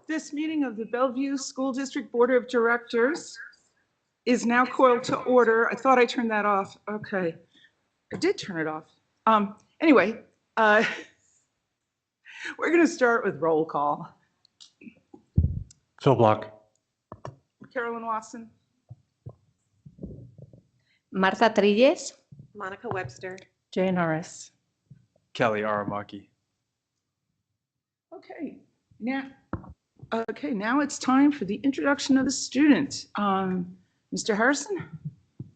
This meeting of the Bellevue School District Board of Directors is now called to order. I thought I turned that off. Okay. I did turn it off. Anyway, we're going to start with roll call. Phil Block. Carolyn Watson. Martha Trilles. Monica Webster. Jay Norris. Kelly Aramaki. Okay, now it's time for the introduction of the student. Mr. Harrison?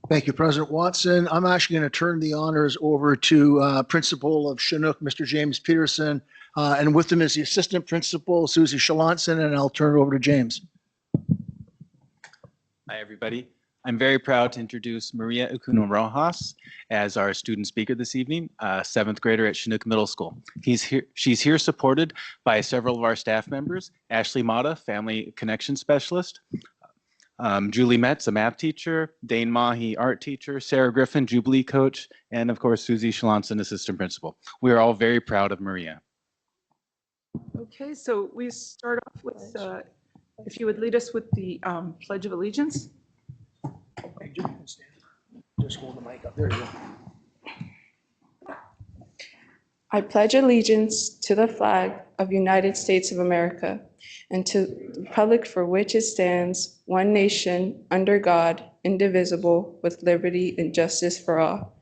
Thank you, President Watson. I'm actually going to turn the honors over to Principal of Chinook, Mr. James Peterson, and with him is the Assistant Principal, Susie Shalanson, and I'll turn it over to James. Hi, everybody. I'm very proud to introduce Maria Ucuno Rojas as our student speaker this evening, a 7th grader at Chinook Middle School. She's here supported by several of our staff members, Ashley Mata, Family Connection Specialist, Julie Metz, a math teacher, Dane Mahi, art teacher, Sarah Griffin, Jubilee coach, and of course, Susie Shalanson, assistant principal. We are all very proud of Maria. Okay, so we start off with, if you would lead us with the Pledge of Allegiance. Just hold the mic up. There you go. I pledge allegiance to the flag of United States of America and to the republic for which it stands, one nation, under God, indivisible, with liberty and justice for all.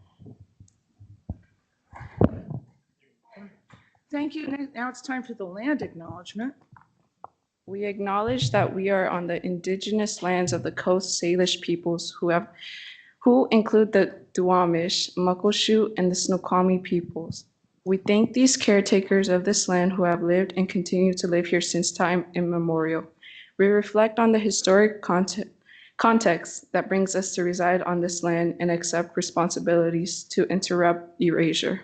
Thank you. Now it's time for the land acknowledgement. We acknowledge that we are on the indigenous lands of the Coast Salish peoples who include the Duwamish, Muckleshoot, and the Snoqualmie peoples. We thank these caretakers of this land who have lived and continue to live here since time immemorial. We reflect on the historic context that brings us to reside on this land and accept responsibilities to interrupt erasure.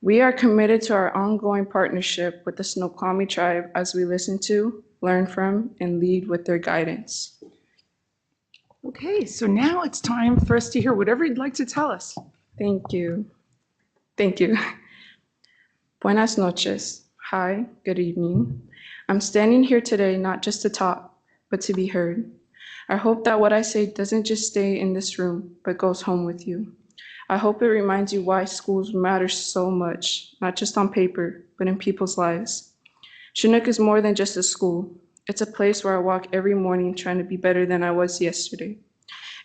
We are committed to our ongoing partnership with the Snoqualmie tribe as we listen to, learn from, and lead with their guidance. Okay, so now it's time for us to hear whatever you'd like to tell us. Thank you. Thank you. Buenas noches. Hi, good evening. I'm standing here today not just to talk, but to be heard. I hope that what I say doesn't just stay in this room, but goes home with you. I hope it reminds you why schools matter so much, not just on paper, but in people's lives. Chinook is more than just a school. It's a place where I walk every morning trying to be better than I was yesterday.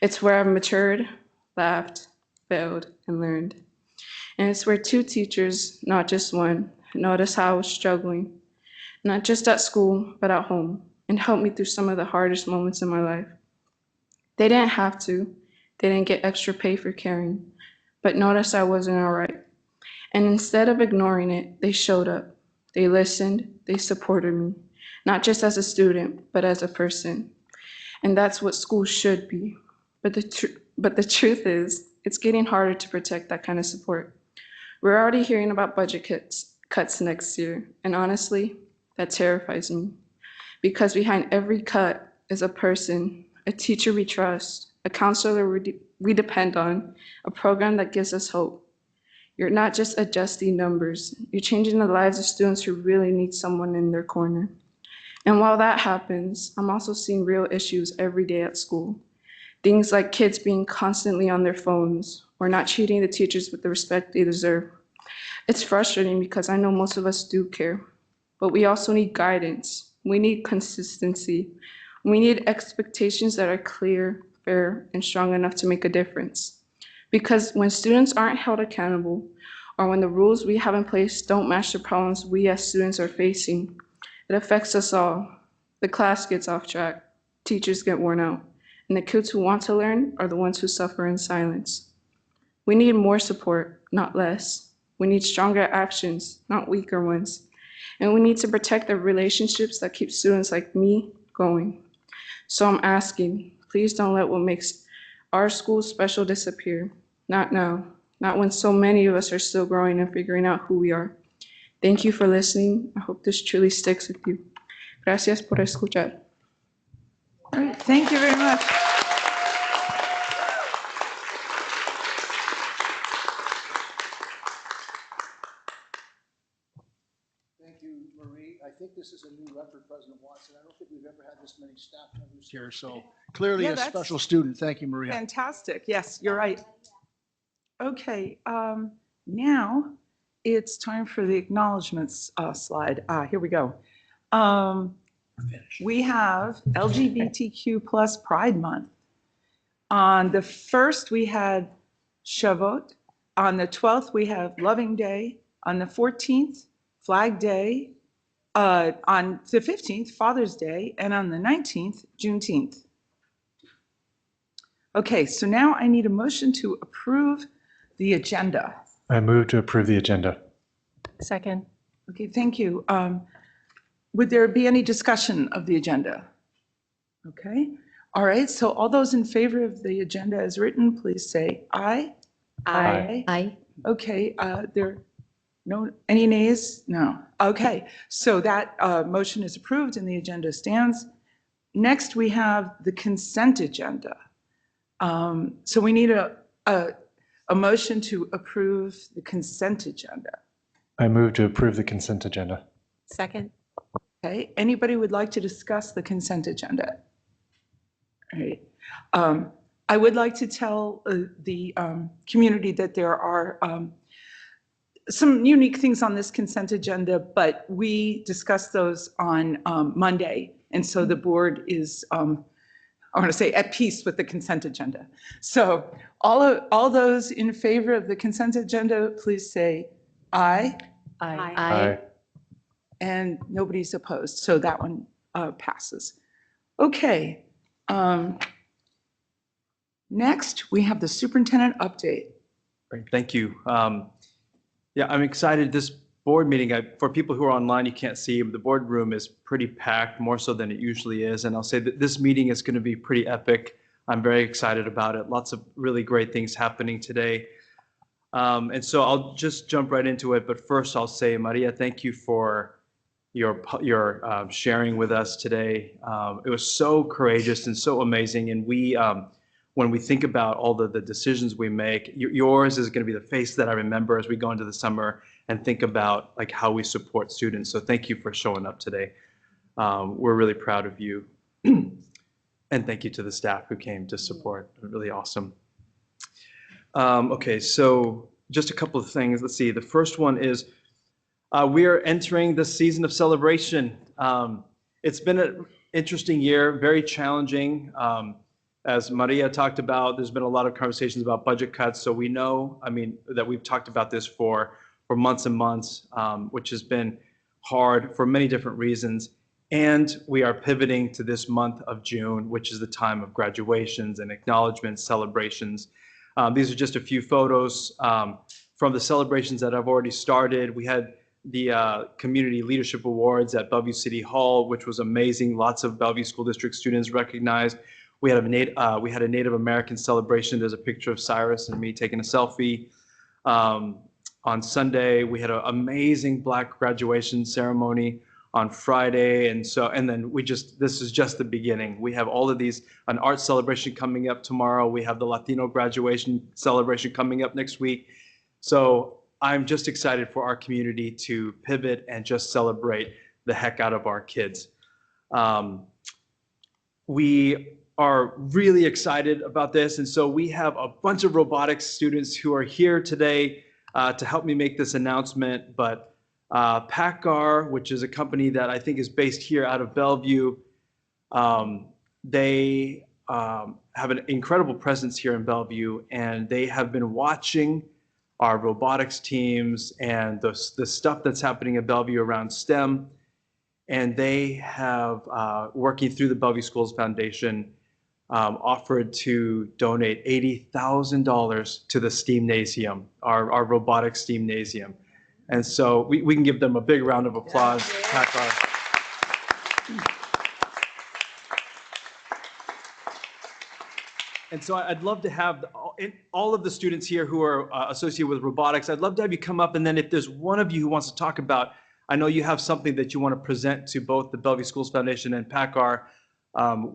It's where I've matured, laughed, failed, and learned. And it's where 2 teachers, not just one, noticed how I was struggling, not just at school, but at home, and helped me through some of the hardest moments in my life. They didn't have to. They didn't get extra pay for caring, but noticed I wasn't all right. And instead of ignoring it, they showed up. They listened, they supported me, not just as a student, but as a person. And that's what schools should be. But the truth is, it's getting harder to protect that kind of support. We're already hearing about budget cuts next year, and honestly, that terrifies me. Because behind every cut is a person, a teacher we trust, a counselor we depend on, a program that gives us hope. You're not just adjusting numbers, you're changing the lives of students who really need someone in their corner. And while that happens, I'm also seeing real issues every day at school. Things like kids being constantly on their phones or not treating the teachers with the respect they deserve. It's frustrating because I know most of us do care, but we also need guidance. We need consistency. We need expectations that are clear, fair, and strong enough to make a difference. Because when students aren't held accountable, or when the rules we have in place don't match the problems we as students are facing, it affects us all. The class gets off track, teachers get worn out, and the kids who want to learn are the ones who suffer in silence. We need more support, not less. We need stronger actions, not weaker ones. And we need to protect the relationships that keep students like me going. So I'm asking, please don't let what makes our school special disappear. Not now, not when so many of us are still growing and figuring out who we are. Thank you for listening. I hope this truly sticks with you. Gracias por escuchar. All right, thank you very much. Thank you, Marie. I think this is a new record, President Watson. I don't think we've ever had this many staff members here, so clearly Yeah, a that's- special student. Thank you, Maria. Fantastic. Yes, you're right. Okay, now it's time for the acknowledgements slide. Here we go. We have LGBTQ plus Pride Month. On the 1st, we had Shavuot. On the 12th, we have Loving Day. On the 14th, Flag Day. On the 15th, Father's Day. And on the 19th, Juneteenth. Okay, so now I need a motion to approve the agenda. I move to approve the agenda. Second. Okay, thank you. Would there be any discussion of the agenda? Okay, all right, so all those in favor of the agenda as written, please say aye. Aye. Aye. Okay, any nays? No. Okay, so that motion is approved and the agenda stands. Next, we have the consent agenda. So we need a motion to approve the consent agenda. I move to approve the consent agenda. Second. Okay, anybody would like to discuss the consent agenda? All right. I would like to tell the community that there are some unique things on this consent agenda, but we discussed those on Monday. And so the board is, I want to say, at peace with the consent agenda. So all those in favor of the consent agenda, please say aye. Aye. And nobody's opposed, so that one passes. Okay. Next, we have the superintendent update. Great, thank you. Yeah, I'm excited. This board meeting, for people who are online, you can't see, but the boardroom is pretty packed, more so than it usually is. And I'll say that this meeting is going to be pretty epic. I'm very excited about it. Lots of really great things happening today. And so I'll just jump right into it. But first, I'll say, Maria, thank you for your sharing with us today. It was so courageous and so amazing. And when we think about all the decisions we make, yours is going to be the face that I remember as we go into the summer and think about like how we support students. So thank you for showing up today. We're really proud of you. And thank you to the staff who came to support. Really awesome. Okay, so just a couple of things. Let's see. The first one is we are entering the season of celebration. It's been an interesting year, very challenging. As Maria talked about, there's been a lot of conversations about budget cuts. So we know, that we've talked about this for months and months, which has been hard for many different reasons. And we are pivoting to this month of June, which is the time of graduations and acknowledgements, celebrations. These are just a few photos from the celebrations that have already started. We had the Community Leadership Awards at Bellevue City Hall, which was amazing. Lots of Bellevue School District students recognized. We had a Native American celebration. There's a picture of Cyrus and me taking a selfie. On Sunday, we had an amazing Black graduation ceremony on Friday. And then this is just the beginning. We have all of these, an art celebration coming up tomorrow. We have the Latino graduation celebration coming up next week. So I'm just excited for our community to pivot and just celebrate the heck out of our kids. We are really excited about this. And so we have a bunch of robotics students who are here today to help me make this announcement. But PACCAR, which is a company that I think is based here out of Bellevue, they have an incredible presence here in Bellevue, and they have been watching our robotics teams and the stuff that's happening at Bellevue around STEM. And they have, working through the Bellevue Schools Foundation, offered to donate $80,000 to the STEAMnasium, our robotics STEAMnasium. And so we can give them a big round of applause. PACCAR. And so I'd love to have all of the students here who are associated with robotics. I'd love to have you come up, and then if there's one of you who wants to talk about, I know you have something that you want to present to both the Bellevue Schools Foundation and PACCAR.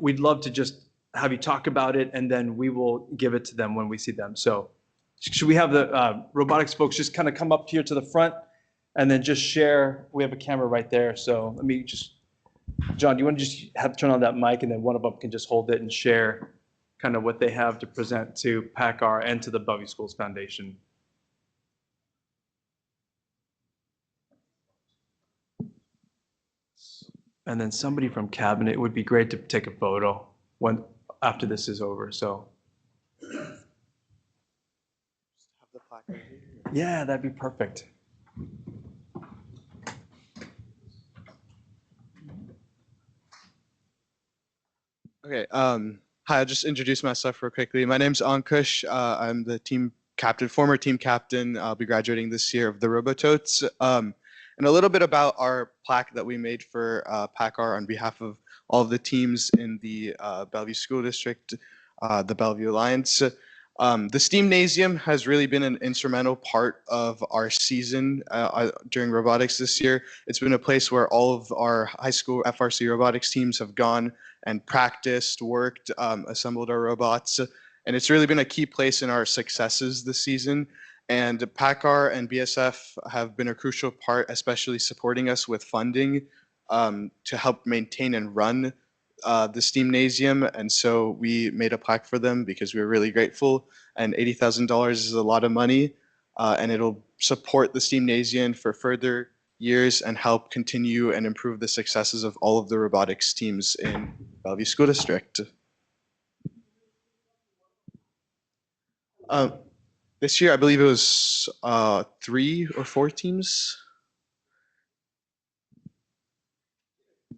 We'd love to just have you talk about it, and then we will give it to them when we see them. So should we have the robotics folks just kind of come up here to the front, and then just share. We have a camera right there, so let me just, John, do you want to just turn on that mic, and then one of them can just hold it and share kind of what they have to present to PACCAR and to the Bellevue Schools Foundation. And then somebody from cabinet, it would be great to take a photo after this is over, so. Yeah, that'd be perfect. Okay, hi, I'll just introduce myself real quickly. My name's Ankush. I'm the team captain, former team captain. I'll be graduating this year of the Robototes. And a little bit about our plaque that we made for PACCAR on behalf of all of the teams in the Bellevue School District, the Bellevue Alliance. The STEAMnasium has really been an instrumental part of our season during robotics this year. It's been a place where all of our high school FRC robotics teams have gone and practiced, worked, assembled our robots. And it's really been a key place in our successes this season. And PACCAR and BSF have been a crucial part, especially supporting us with funding to help maintain and run the STEAMnasium. And so we made a plaque for them because we were really grateful. And $80,000 is a lot of money. And it'll support the STEAMnasium for further years and help continue and improve the successes of all of the robotics teams in Bellevue School District. This year, I believe it was 3 or 4 teams.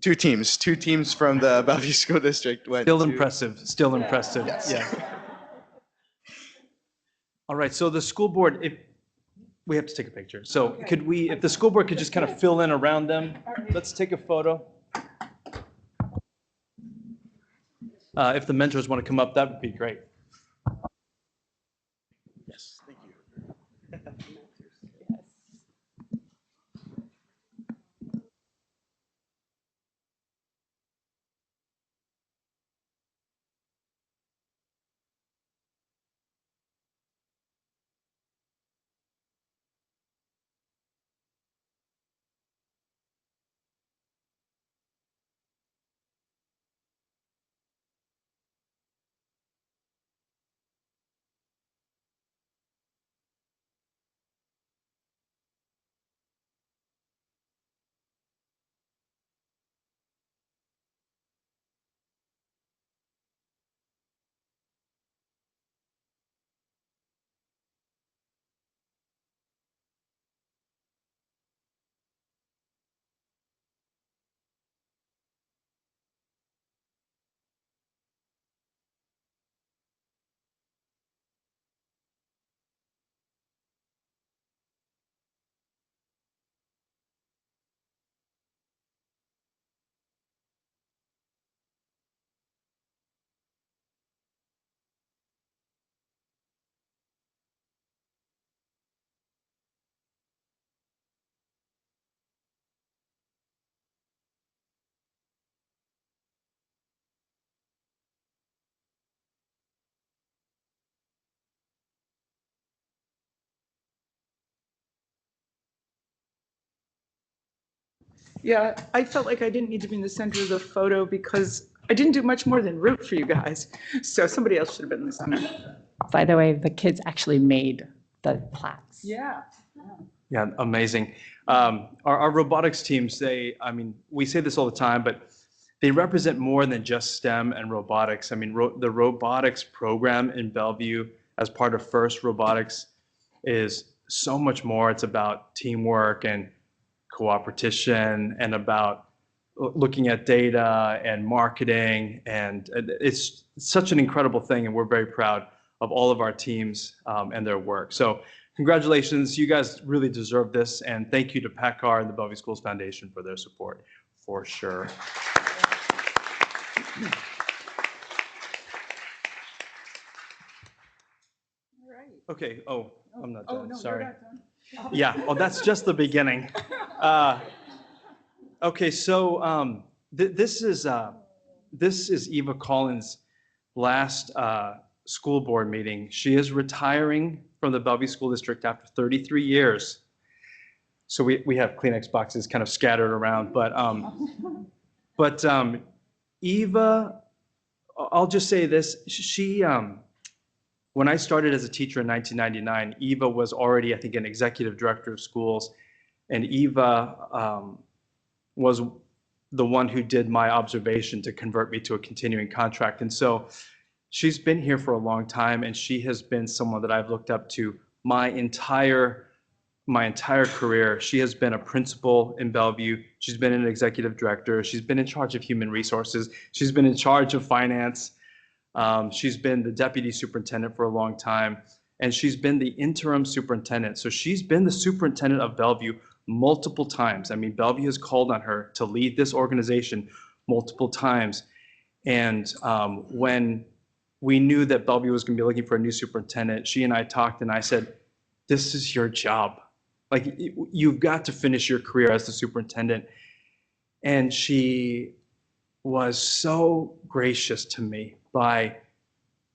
Two teams from the Bellevue School District went. Still impressive, still impressive. Yes. Yeah. All right, so the school board, we have to take a picture. So could we, if the school board could just kind of fill in around them, let's take a photo. If the mentors want to come up, that would be great. Yes, thank you. Yeah, I felt like I didn't need to be in the center of the photo because I didn't do much more than root for you guys. So somebody else should have been in the center. By the way, the kids actually made the plaques. Yeah. Yeah, amazing. Our robotics teams, I mean, we say this all the time, but they represent more than just STEM and robotics. I mean, the robotics program in Bellevue as part of FIRST Robotics is so much more. It's about teamwork and cooperation and about looking at data and marketing. And it's such an incredible thing. And we're very proud of all of our teams and their work. So congratulations, you guys really deserve this. And thank you to PACCAR and the Bellevue Schools Foundation for their support, for sure. Okay, oh, I'm not done, sorry. Yeah, well, that's just the beginning. Okay, so this is Eva Collins' last school board meeting. She is retiring from the Bellevue School District after 33 years. So we have Kleenex boxes kind of scattered around, but Eva, I'll just say this, when I started as a teacher in 1999, Eva was already, I think, an executive director of schools, and Eva was the one who did my observation to convert me to a continuing contract. And so she's been here for a long time, and she has been someone that I've looked up to my entire career. She has been a principal in Bellevue. She's been an executive director. She's been in charge of human resources. She's been in charge of finance. She's been the deputy superintendent for a long time, and she's been the interim superintendent. So she's been the superintendent of Bellevue multiple times. I mean, Bellevue has called on her to lead this organization multiple times. And when we knew that Bellevue was going to be looking for a new superintendent, she and I talked, and I said, this is your job. Like, you've got to finish your career as the superintendent. And she was so gracious to me by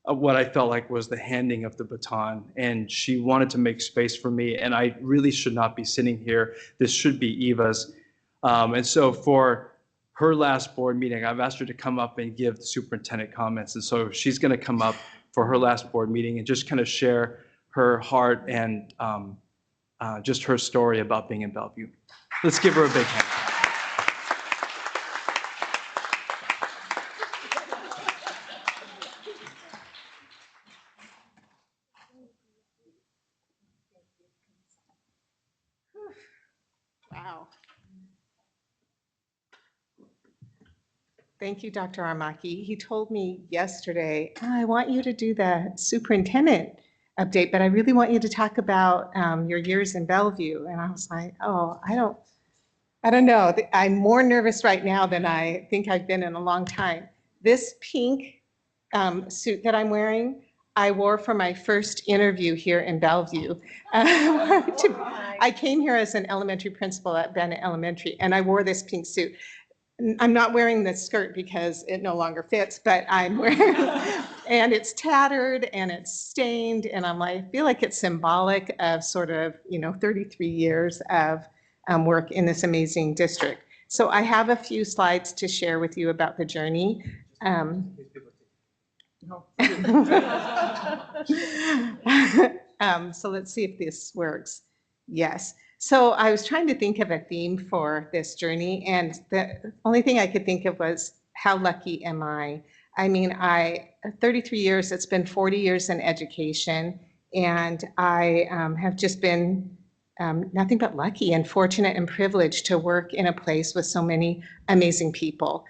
what I felt like was the handing of the baton. And she wanted to make space for me. And I really should not be sitting here. This should be Eva's. And so for her last board meeting, I've asked her to come up and give the superintendent comments. And so she's going to come up for her last board meeting and just kind of share her heart and just her story about being in Bellevue. Let's give her a big hand. Wow. Thank you, Dr. Armaki. He told me yesterday, I want you to do the superintendent update, but I really want you to talk about your years in Bellevue. And I was like, oh, I don't know. I'm more nervous right now than I think I've been in a long time. This pink suit that I'm wearing, I wore for my first interview here in Bellevue. I came here as an elementary principal at Bennett Elementary, and I wore this pink suit. I'm not wearing this skirt because it no longer fits, but I'm wearing, and it's tattered and it's stained, and I feel like it's symbolic of sort of, 33 years of work in this amazing district. So I have a few slides to share with you about the journey. So let's see if this works. Yes. So I was trying to think of a theme for this journey, and the only thing I could think of was, how lucky am I? I mean, 33 years, it's been 40 years in education, and I have just been nothing but lucky and fortunate and privileged to work in a place with so many amazing people,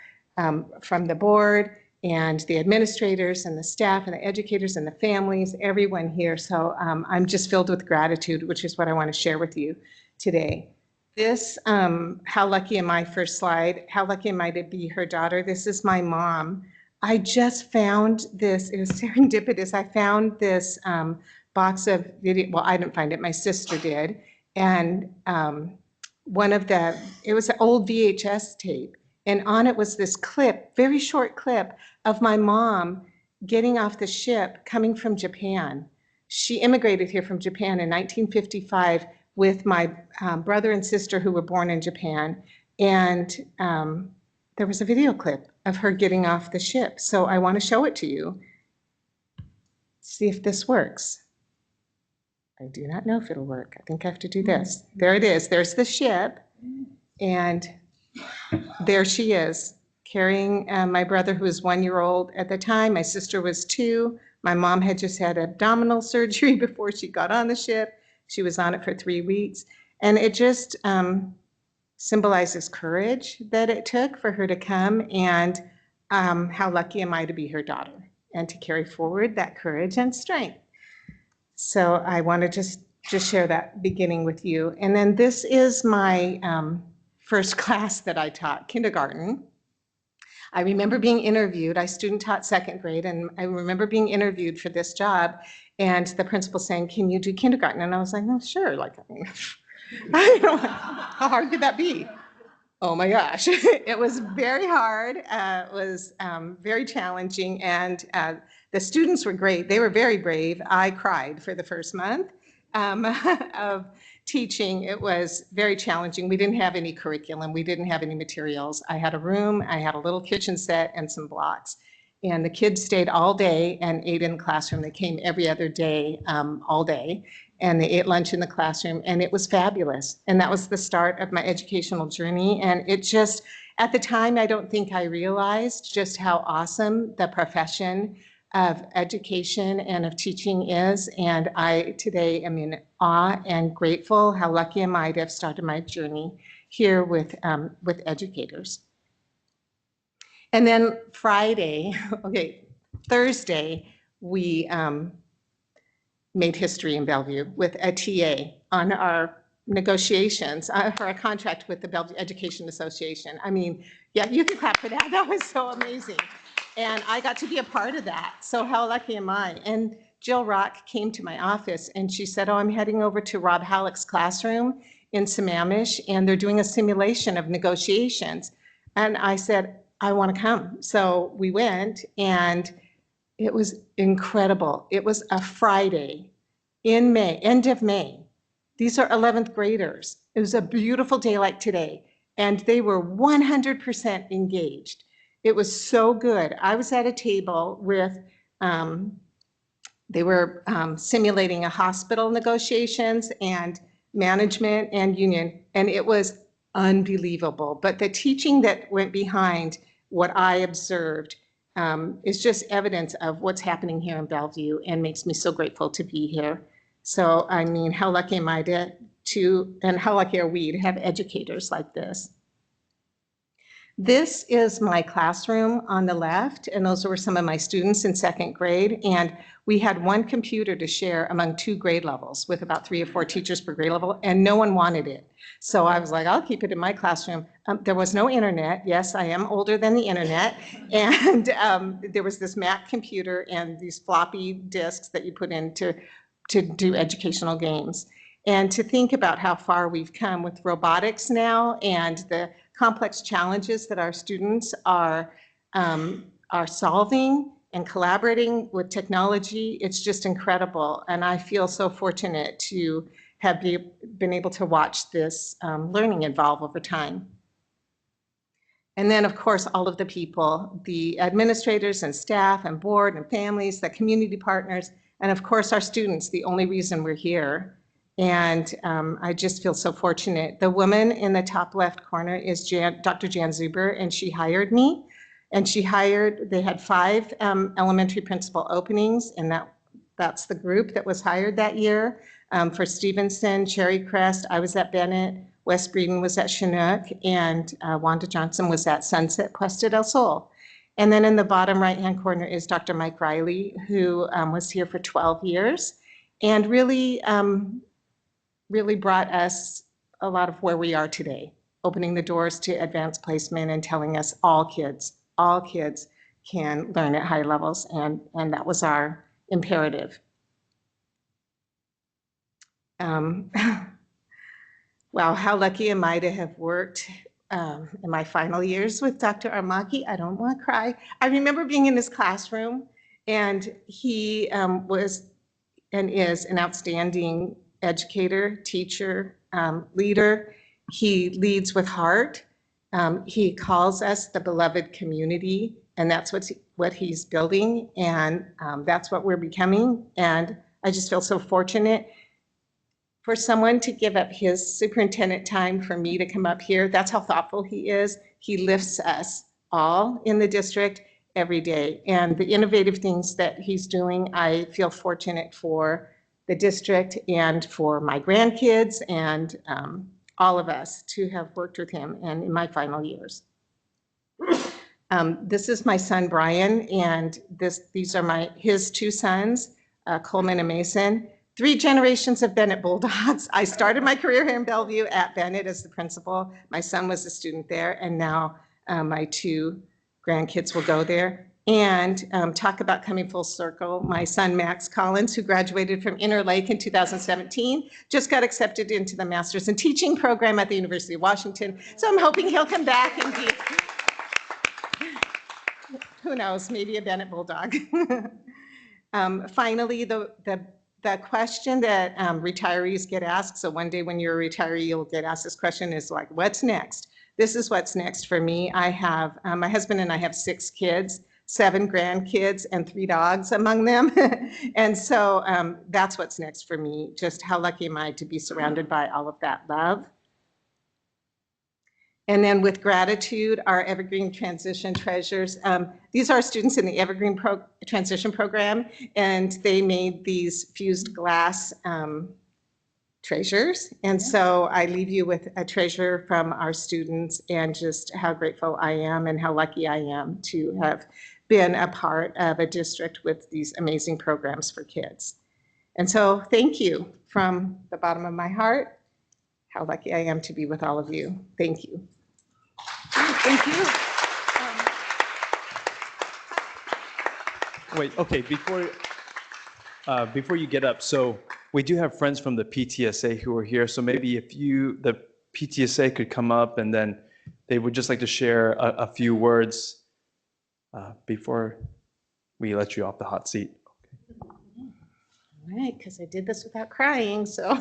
from the board and the administrators and the staff and the educators and the families, everyone here. So I'm just filled with gratitude, which is what I want to share with you today. This, how lucky am I, first slide, how lucky am I to be her daughter? This is my mom. I just found this, it was serendipitous. I found this box of video, well, I didn't find it, my sister did. And it was an old VHS tape. And on it was this clip, very short clip, of my mom getting off the ship coming from Japan. She immigrated here from Japan in 1955 with my brother and sister who were born in Japan. And there was a video clip of her getting off the ship. So I want to show it to you. See if this works. I do not know if it'll work. I think I have to do this. There it is. There's the ship. And there she is, carrying my brother, who was 1 year old at the time. My sister was 2. My mom had just had abdominal surgery before she got on the ship. She was on it for 3 weeks. And it just symbolizes courage that it took for her to come, and how lucky am I to be her daughter and to carry forward that courage and strength. So I want to just share that beginning with you. And then this is my first class that I taught, kindergarten. I remember being interviewed. I student taught second grade, and I remember being interviewed for this job, and the principal saying, "Can you do kindergarten?" And I was like, "No, sure." Like, I don't know, how hard could that be? Oh my gosh, it was very hard. It was very challenging, and the students were great. They were very brave. I cried for the first month of teaching. It was very challenging. We didn't have any curriculum. We didn't have any materials. I had a room, I had a little kitchen set and some blocks. And the kids stayed all day and ate in the classroom. They came every other day, all day. And they ate lunch in the classroom, and it was fabulous. And that was the start of my educational journey. And it just, at the time, I don't think I realized just how awesome the profession of education and of teaching is. And I today am in awe and grateful. How lucky am I to have started my journey here with educators. And then Thursday, we made history in Bellevue with a TA on our negotiations for a contract with the Bellevue Education Association. I mean, yeah, you can clap for that. That was so amazing. And I got to be a part of that. So how lucky am I? And Jill Rock came to my office and she said, oh, I'm heading over to Rob Halleck's classroom in Sammamish, and they're doing a simulation of negotiations. And I said, I want to come. So we went, and it was incredible. It was a Friday in May, end of May. These are 11th graders. It was a beautiful day like today, and they were 100% engaged. It was so good. I was at a table with, they were simulating a hospital negotiations and management and union, and it was unbelievable. But the teaching that went behind what I observed is just evidence of what's happening here in Bellevue, and makes me so grateful to be here. So, I mean, how lucky am I and how lucky are we to have educators like this? This is my classroom on the left, and those were some of my students in second grade. And we had one computer to share among 2 grade levels with about 3 or 4 teachers per grade level, and no one wanted it. So I was like, I'll keep it in my classroom. There was no internet. Yes, I am older than the internet. And there was this Mac computer and these floppy disks that you put in to do educational games. And to think about how far we've come with robotics now and the complex challenges that our students are solving and collaborating with technology, it's just incredible. And I feel so fortunate to have been able to watch this learning evolve over time. And then, of course, all of the people, the administrators and staff and board and families, the community partners, and of course, our students, the only reason we're here. And I just feel so fortunate. The woman in the top left corner is Dr. Jan Zuber, and she hired me. And they had 5 elementary principal openings, and that's the group that was hired that year. For Stevenson, Cherry Crest, I was at Bennett, West Breeden was at Chinook, and Wanda Johnson was at Sunset Cuesta del Sol. And then in the bottom right-hand corner is Dr. Mike Riley, who was here for 12 years and really brought us a lot of where we are today, opening the doors to advanced placement and telling us all kids can learn at high levels, and that was our imperative. Wow, how lucky am I to have worked in my final years with Dr. Armaki. I don't want to cry. I remember being in his classroom, and he was and is an outstanding educator, teacher, leader. He leads with heart. He calls us the beloved community, and that's what he's building, and that's what we're becoming. And I just feel so fortunate for someone to give up his superintendent time for me to come up here. That's how thoughtful he is. He lifts us all in the district every day. And the innovative things that he's doing, I feel fortunate for the district and for my grandkids and all of us to have worked with him and in my final years. This is my son, Brian, and these are his 2 sons, Coleman and Mason. 3 generations of Bennett Bulldogs. I started my career here in Bellevue at Bennett as the principal. My son was a student there, and now my 2 grandkids will go there. And talk about coming full circle. My son, Max Collins, who graduated from Interlake in 2017, just got accepted into the Master's in Teaching program at the University of Washington. So I'm hoping he'll come back and be, who knows, maybe a Bennett Bulldog. Finally, the the question that retirees get asked, so one day when you're a retiree, you'll get asked this question is like, what's next? This is what's next for me. I have, my husband and I have 6 kids, 7 grandkids, and 3 dogs among them. And so that's what's next for me. Just how lucky am I to be surrounded by all of that love. And then with gratitude, our Evergreen Transition Treasures. These are students in the Evergreen Transition Program, and they made these fused glass treasures. And so I leave you with a treasure from our students and just how grateful I am and how lucky I am to have been a part of a district with these amazing programs for kids. And so thank you from the bottom of my heart. How lucky I am to be with all of you. Thank you. Thank you. Wait, okay, before you get up, so we do have friends from the PTSA who are here, so maybe if the PTSA could come up and then they would just like to share a few words before we let you off the hot seat. All right, because I did this without crying, so.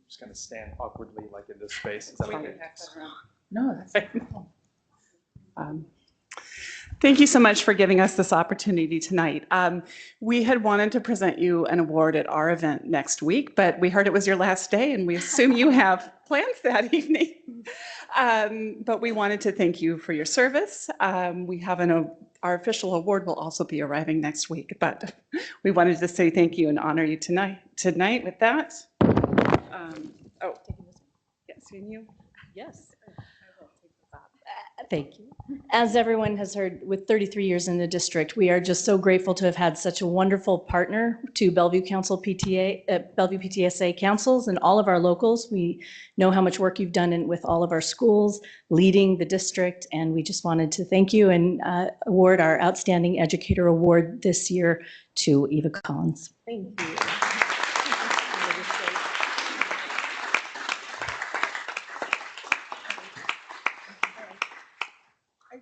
Just gonna stand awkwardly like in this space. Is that okay? No, that's Thank you so much for giving us this opportunity tonight. We had wanted to present you an award at our event next week, but we heard it was your last day and we assume you have plans that evening. But we wanted to thank you for your service. We have our official award will also be arriving next week, but we wanted to say thank you and honor you tonight. With that, yes, and you? Yes. Thank you. As everyone has heard, with 33 years in the district, we are just so grateful to have had such a wonderful partner to Bellevue PTSA councils and all of our locals. We know how much work you've done with all of our schools, leading the district, and we just wanted to thank you and award our Outstanding Educator Award this year to Eva Collins. Thank you. I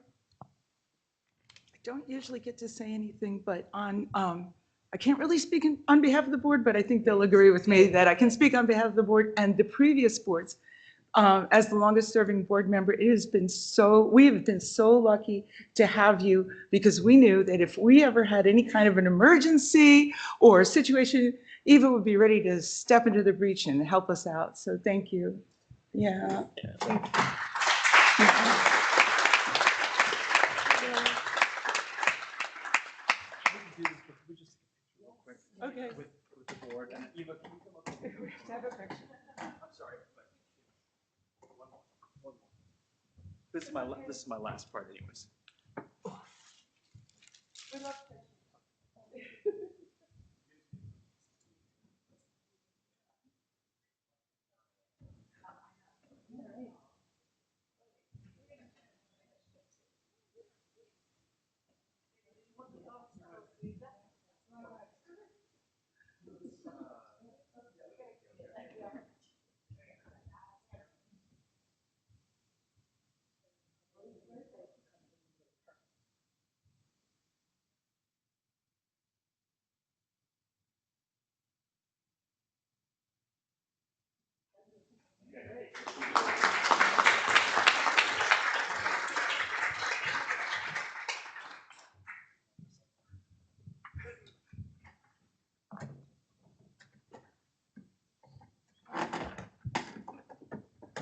don't usually get to say anything, but I can't really speak on behalf of the board, but I think they'll agree with me that I can speak on behalf of the board and the previous boards. As the longest serving board member, we have been so lucky to have you because we knew that if we ever had any kind of an emergency or a situation, Eva would be ready to step into the breach and help us out. So thank you. Yeah. Thank you. Yeah. Okay. With the board. And Eva, can you come up? We have to have a picture. I'm sorry, but one more. This is my last part, anyways. We love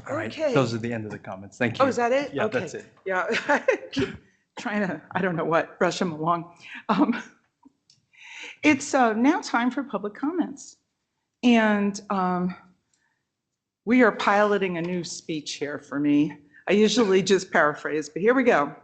All right, Okay. those are the end of the comments. Thank you. Oh, is that it? Yeah, Okay. that's it. Yeah, keep trying to, I don't know what, rush them along. It's now time for public comments. And we are piloting a new speech here for me. I usually just paraphrase, but here we go.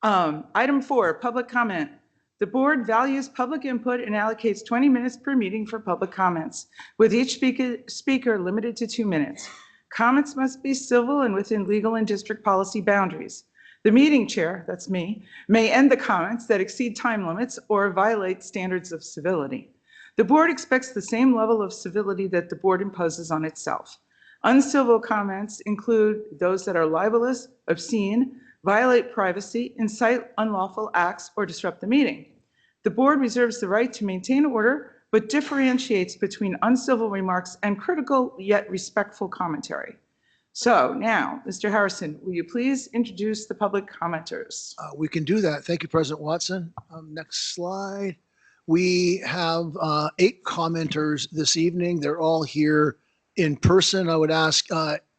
Item 4, public comment. The board values public input and allocates 20 minutes per meeting for public comments, with each speaker limited to 2 minutes. Comments must be civil and within legal and district policy boundaries. The meeting chair, that's me, may end the comments that exceed time limits or violate standards of civility. The board expects the same level of civility that the board imposes on itself. Uncivil comments include those that are libelous, obscene, violate privacy, incite unlawful acts, or disrupt the meeting. The board reserves the right to maintain order, but differentiates between uncivil remarks and critical yet respectful commentary. So now, Mr. Harrison, will you please introduce the public commenters? We can do that. Thank you, President Watson. Next slide. We have 8 commenters this evening. They're all here in person. I would ask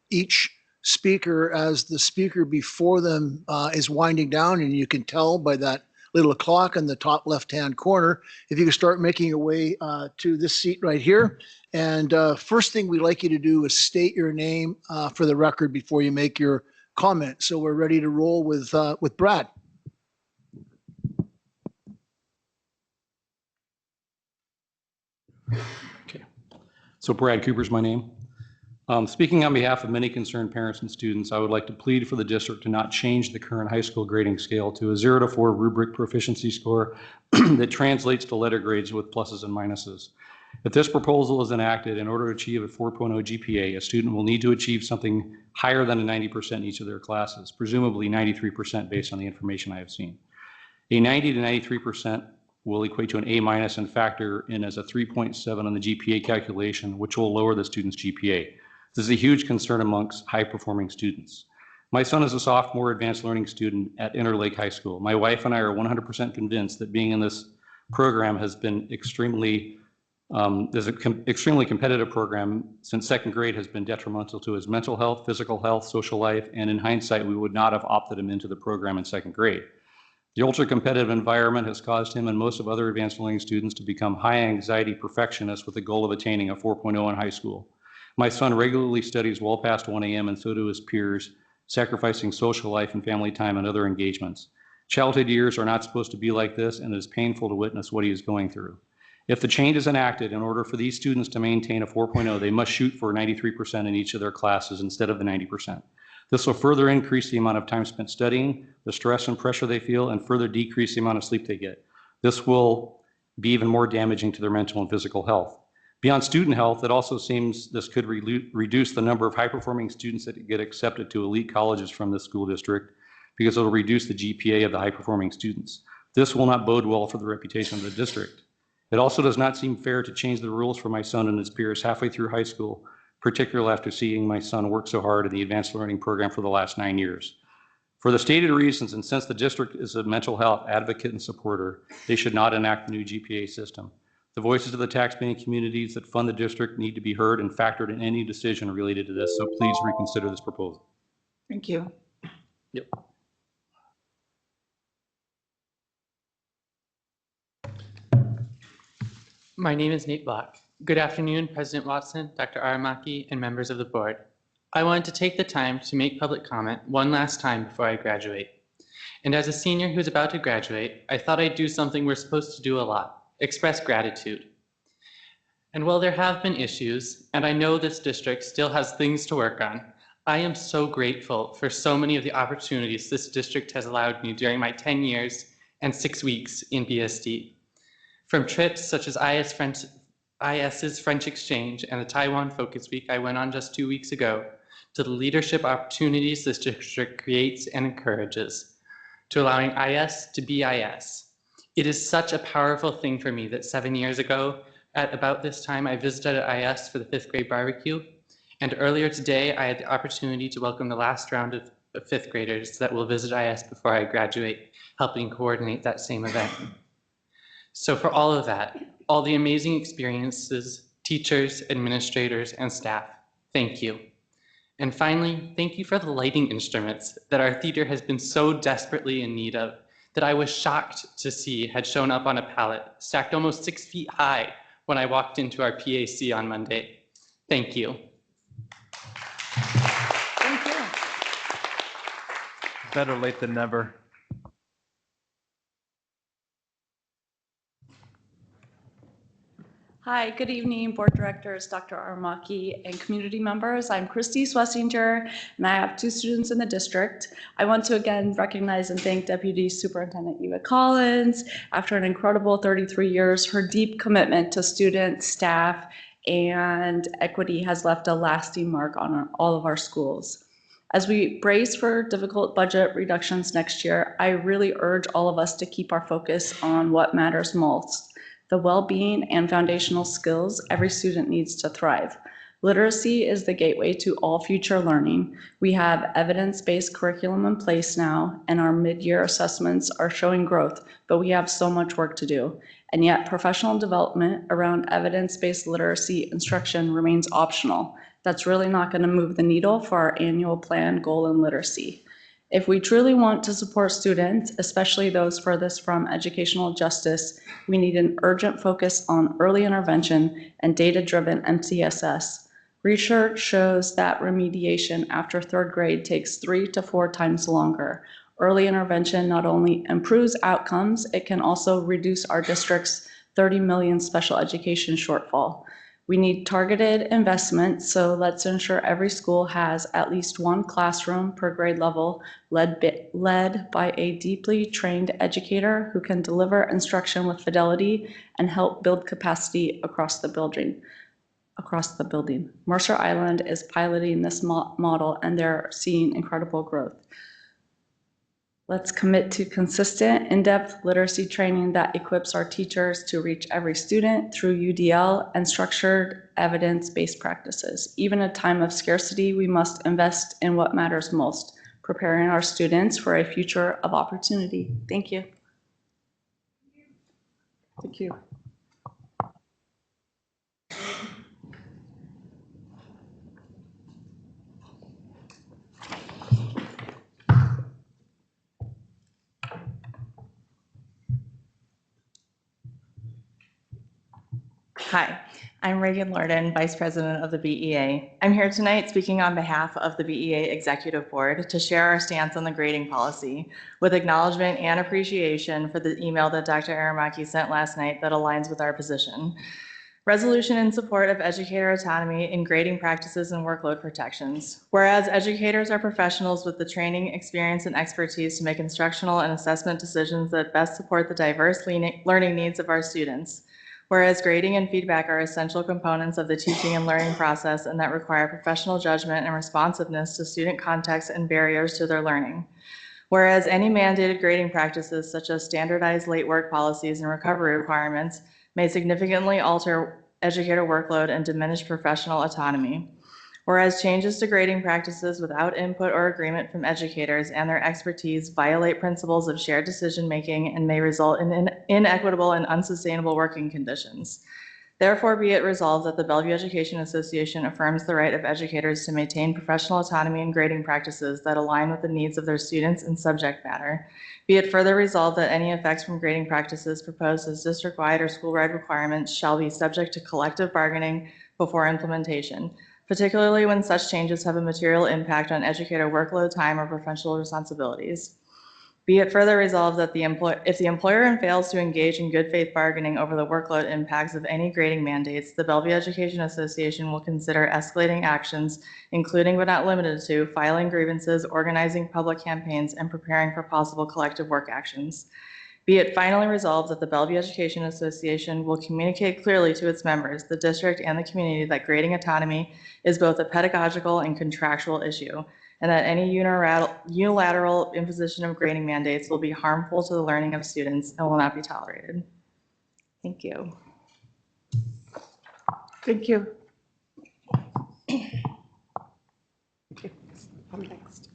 each speaker, as the speaker before them is winding down, and you can tell by that little clock in the top left-hand corner, if you can start making your way to this seat right here. And first thing we'd like you to do is state your name for the record before you make your comment. So we're ready to roll with Brad. Okay, so Brad Cooper's my name. Speaking on behalf of many concerned parents and students, I would like to plead for the district to not change the current high school grading scale to a 0 to 4 rubric proficiency score that translates to letter grades with pluses and minuses. If this proposal is enacted, in order to achieve a 4.0 GPA, a student will need to achieve something higher than a 90% in each of their classes, presumably 93% based on the information I have seen. A 90 to 93% will equate to an A- and factor in as a 3.7 on the GPA calculation, which will lower the student's GPA. This is a huge concern amongst high-performing students. My son is a sophomore advanced learning student at Interlake High School. My wife and I are 100% convinced that being in this program has been extremely competitive program since second grade has been detrimental to his mental health, physical health, social life, and in hindsight, we would not have opted him into the program in second grade. The ultra-competitive environment has caused him and most of other advanced learning students to become high-anxiety perfectionists with the goal of attaining a 4.0 in high school. My son regularly studies well past 1 a.m. and so do his peers, sacrificing social life and family time and other engagements. Childhood years are not supposed to be like this, and it is painful to witness what he is going through. If the change is enacted, in order for these students to maintain a 4.0, they must shoot for 93% in each of their classes instead of the 90%. This will further increase the amount of time spent studying, the stress and pressure they feel, and further decrease the amount of sleep they get. This will be even more damaging to their mental and physical health. Beyond student health, it also seems this could reduce the number of high-performing students that get accepted to elite colleges from this school district, because it will reduce the GPA of the high-performing students. This will not bode well for the reputation of the district. It also does not seem fair to change the rules for my son and his peers halfway through high school, particularly after seeing my son work so hard in the advanced learning program for the last 9 years. For the stated reasons, and since the district is a mental health advocate and supporter, they should not enact the new GPA system. The voices of the taxpaying communities that fund the district need to be heard and factored in any decision related to this, so please reconsider this proposal. Thank you. Yep. My name is Nate Block. Good afternoon, President Watson, Dr. Aramaki, and members of the board. I wanted to take the time to make public comment one last time before I graduate. And as a senior who's about to graduate, I thought I'd do something we're supposed to do a lot: express gratitude. And while there have been issues, and I know this district still has things to work on, I am so grateful for so many of the opportunities this district has allowed me during my 10 years and 6 weeks in BSD. From trips such as IS's French Exchange and the Taiwan Focus Week I went on just 2 weeks ago, to the leadership opportunities this district creates and encourages, to allowing IS to be IS. It is such a powerful thing for me that 7 years ago, at about this time, I visited IS for the 5th grade barbecue, and earlier today, I had the opportunity to welcome the last round of 5th graders that will visit IS before I graduate, helping coordinate that same event. So for all of that, all the amazing experiences, teachers, administrators, and staff, thank you. And finally, thank you for the lighting instruments that our theater has been so desperately in need of, that I was shocked to see had shown up on a pallet, stacked almost 6 feet high when I walked into our PAC on Monday. Thank you. Thank you. Better late than never. Hi, good evening, board directors, Dr. Aramaki, and community members. I'm Christy Swessinger, and I have 2 students in the district. I want to again recognize and thank Deputy Superintendent Eva Collins. After an incredible 33 years, her deep commitment to students, staff, and equity has left a lasting mark on all of our schools. As we brace for difficult budget reductions next year, I really urge all of us to keep our focus on what matters most, the well-being and foundational skills every student needs to thrive. Literacy is the gateway to all future learning. We have evidence-based curriculum in place now, and our mid-year assessments are showing growth, but we have so much work to do. And yet professional development around evidence-based literacy instruction remains optional. That's really not going to move the needle for our annual plan goal in literacy. If we truly want to support students, especially those furthest from educational justice, we need an urgent focus on early intervention and data-driven MCSS. Research shows that remediation after third grade takes 3 to 4 times longer. Early intervention not only improves outcomes, it can also reduce our district's 30 million special education shortfall. We need targeted investment, so let's ensure every school has at least one classroom per grade level led by a deeply trained educator who can deliver instruction with fidelity and help build capacity across the building. Mercer Island is piloting this model and they're seeing incredible growth. Let's commit to consistent, in-depth literacy training that equips our teachers to reach every student through UDL and structured evidence-based practices. Even in a time of scarcity, we must invest in what matters most, preparing our students for a future of opportunity. Thank you. Thank you. Hi, I'm Reagan Lorden, Vice President of the BEA. I'm here tonight speaking on behalf of the BEA Executive Board to share our stance on the grading policy with acknowledgement and appreciation for the email that Dr. Aramaki sent last night that aligns with our position. Resolution in support of educator autonomy in grading practices and workload protections. Whereas educators are professionals with the training, experience, and expertise to make instructional and assessment decisions that best support the diverse learning needs of our students. Whereas grading and feedback are essential components of the teaching and learning process and that require professional judgment and responsiveness to student context and barriers to their learning. Whereas any mandated grading practices such as standardized late work policies and recovery requirements may significantly alter educator workload and diminish professional autonomy. Whereas changes to grading practices without input or agreement from educators and their expertise violate principles of shared decision-making and may result in inequitable and unsustainable working conditions. Therefore, be it resolved that the Bellevue Education Association affirms the right of educators to maintain professional autonomy in grading practices that align with the needs of their students and subject matter. Be it further resolved that any effects from grading practices proposed as district-wide or school-wide requirements shall be subject to collective bargaining before implementation, particularly when such changes have a material impact on educator workload, time, or professional responsibilities. Be it further resolved that if the employer fails to engage in good faith bargaining over the workload impacts of any grading mandates, the Bellevue Education Association will consider escalating actions, including but not limited to filing grievances, organizing public campaigns, and preparing for possible collective work actions. Be it finally resolved that the Bellevue Education Association will communicate clearly to its members, the district, and the community that grading autonomy is both a pedagogical and contractual issue, and that any unilateral imposition of grading mandates will be harmful to the learning of students and will not be tolerated. Thank you. Thank you. Okay, I'm next.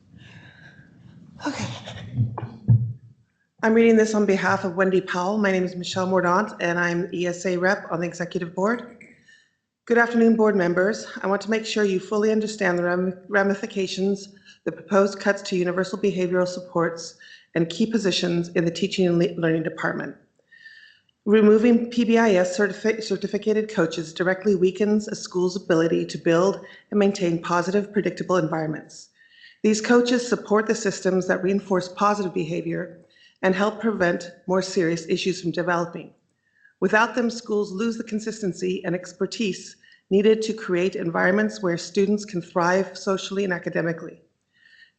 Okay. I'm reading this on behalf of Wendy Powell. My name is Michelle Mordaunt, and I'm ESA rep on the executive board. Good afternoon, board members. I want to make sure you fully understand the ramifications, the proposed cuts to universal behavioral supports and key positions in the teaching and learning department. Removing PBIS certificated coaches directly weakens a school's ability to build and maintain positive, predictable environments. These coaches support the systems that reinforce positive behavior and help prevent more serious issues from developing. Without them, schools lose the consistency and expertise needed to create environments where students can thrive socially and academically.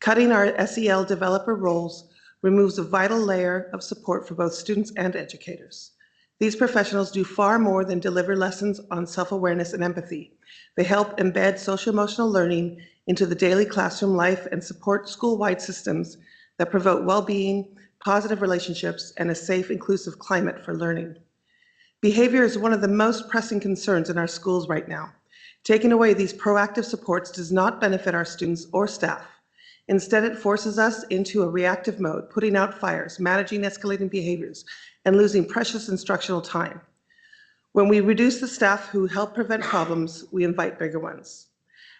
Cutting our SEL developer roles removes a vital layer of support for both students and educators. These professionals do far more than deliver lessons on self-awareness and empathy. They help embed social-emotional learning into the daily classroom life and support school-wide systems that promote well-being, positive relationships, and a safe, inclusive climate for learning. Behavior is one of the most pressing concerns in our schools right now. Taking away these proactive supports does not benefit our students or staff. Instead, it forces us into a reactive mode, putting out fires, managing escalating behaviors, and losing precious instructional time. When we reduce the staff who help prevent problems, we invite bigger ones.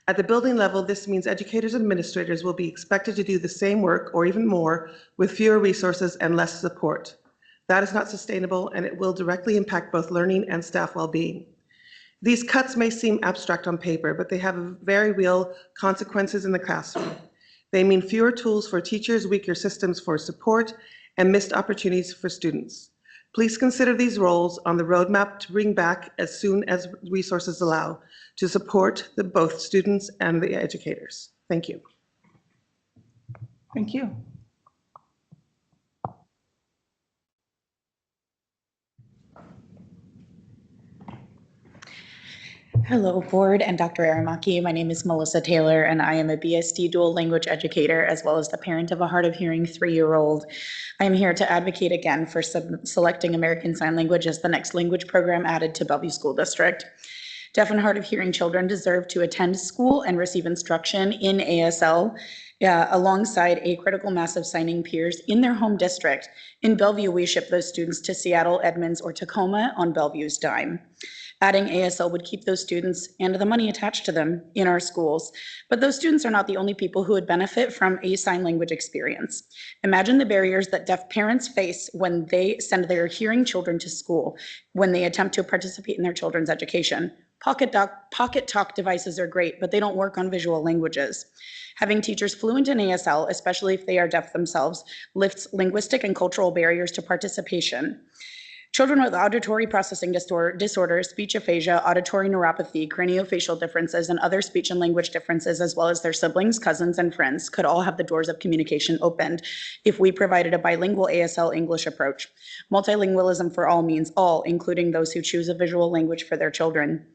At the building level, this means educators and administrators will be expected to do the same work or even more with fewer resources and less support. That is not sustainable, and it will directly impact both learning and staff well-being. These cuts may seem abstract on paper, but they have very real consequences in the classroom. They mean fewer tools for teachers, weaker systems for support, and missed opportunities for students. Please consider these roles on the roadmap to bring back as soon as resources allow to support both students and the educators. Thank you. Thank you. Hello, board and Dr. Aramaki. My name is Melissa Taylor, and I am a BSD dual language educator, as well as the parent of a hard of hearing 3-year-old. I am here to advocate again for selecting American Sign Language as the next language program added to Bellevue School District. Deaf and hard of hearing children deserve to attend school and receive instruction in ASL alongside a critical mass of signing peers in their home district. In Bellevue, we ship those students to Seattle, Edmonds, or Tacoma on Bellevue's dime. Adding ASL would keep those students and the money attached to them in our schools. But those students are not the only people who would benefit from a sign language experience. Imagine the barriers that deaf parents face when they send their hearing children to school, when they attempt to participate in their children's education. Pocket talk devices are great, but they don't work on visual languages. Having teachers fluent in ASL, especially if they are deaf themselves, lifts linguistic and cultural barriers to participation. Children with auditory processing disorders, speech aphasia, auditory neuropathy, craniofacial differences, and other speech and language differences, as well as their siblings, cousins, and friends, could all have the doors of communication opened if we provided a bilingual ASL English approach. Multilingualism for all means all, including those who choose a visual language for their children.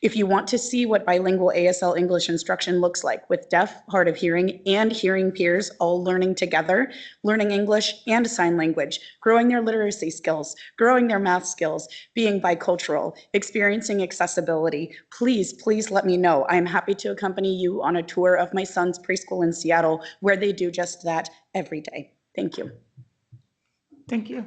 If you want to see what bilingual ASL English instruction looks like with deaf, hard of hearing, and hearing peers all learning together, learning English and sign language, growing their literacy skills, growing their math skills, being bicultural, experiencing accessibility, please let me know. I am happy to accompany you on a tour of my son's preschool in Seattle, where they do just that every day. Thank you. Thank you.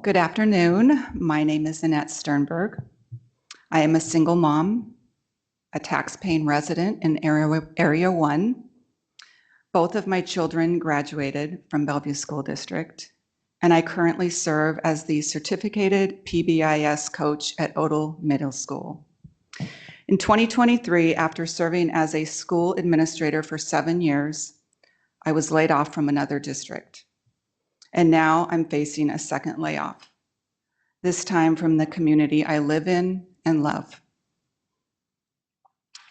Good afternoon. My name is Annette Sternberg. I am a single mom, a tax-paying resident in Area 1. Both of my children graduated from Bellevue School District, and I currently serve as the certificated PBIS coach at Odell Middle School. In 2023, after serving as a school administrator for 7 years, I was laid off from another district. And now I'm facing a second layoff, this time from the community I live in and love.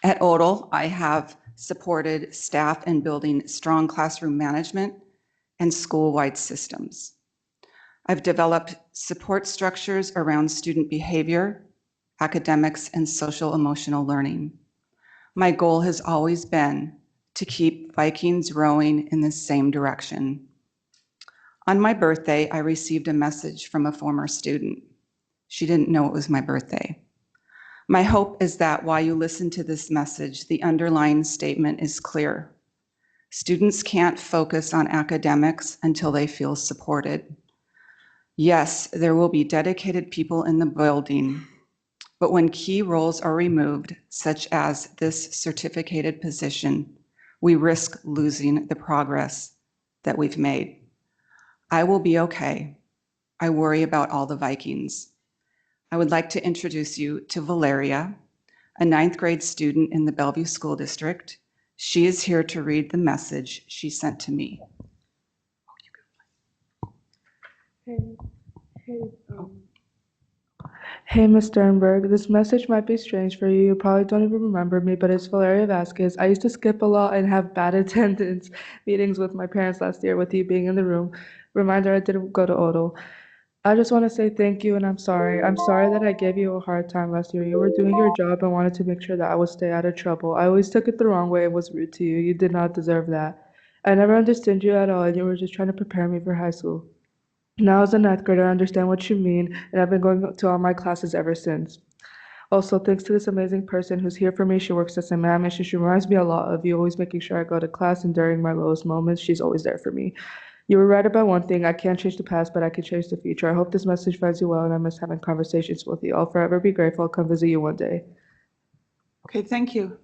At Odell, I have supported staff in building strong classroom management and school-wide systems. I've developed support structures around student behavior, academics, and social emotional learning. My goal has always been to keep Vikings rowing in the same direction. On my birthday, I received a message from a former student. She didn't know it was my birthday. My hope is that while you listen to this message, the underlying statement is clear. Students can't focus on academics until they feel supported. Yes, there will be dedicated people in the building, but when key roles are removed, such as this certificated position, we risk losing the progress that we've made. I will be okay. I worry about all the Vikings. I would like to introduce you to Valeria, a 9th grade student in the Bellevue School District. She is here to read the message she sent to me. Hey, Ms. Sternberg, this message might be strange for you. You probably don't even remember me, but it's Valeria Vasquez. I used to skip a lot and have bad attendance meetings with my parents last year with you being in the room. Reminder, I didn't go to Odell. I just want to say thank you and I'm sorry. I'm sorry that I gave you a hard time last year. You were doing your job and wanted to make sure that I would stay out of trouble. I always took it the wrong way and was rude to you. You did not deserve that. I never understood you at all and you were just trying to prepare me for high school. Now, as a ninth grader, I understand what you mean, and I've been going to all my classes ever since. Also, thanks to this amazing person who's here for me. She works as a ma'am, and she reminds me a lot of you, always making sure I go to class, and during my lowest moments, she's always there for me. You were right about one thing. I can't change the past, but I can change the future. I hope this message finds you well, and I miss having conversations with you. I'll forever be grateful. I'll come visit you one day. Okay, thank you.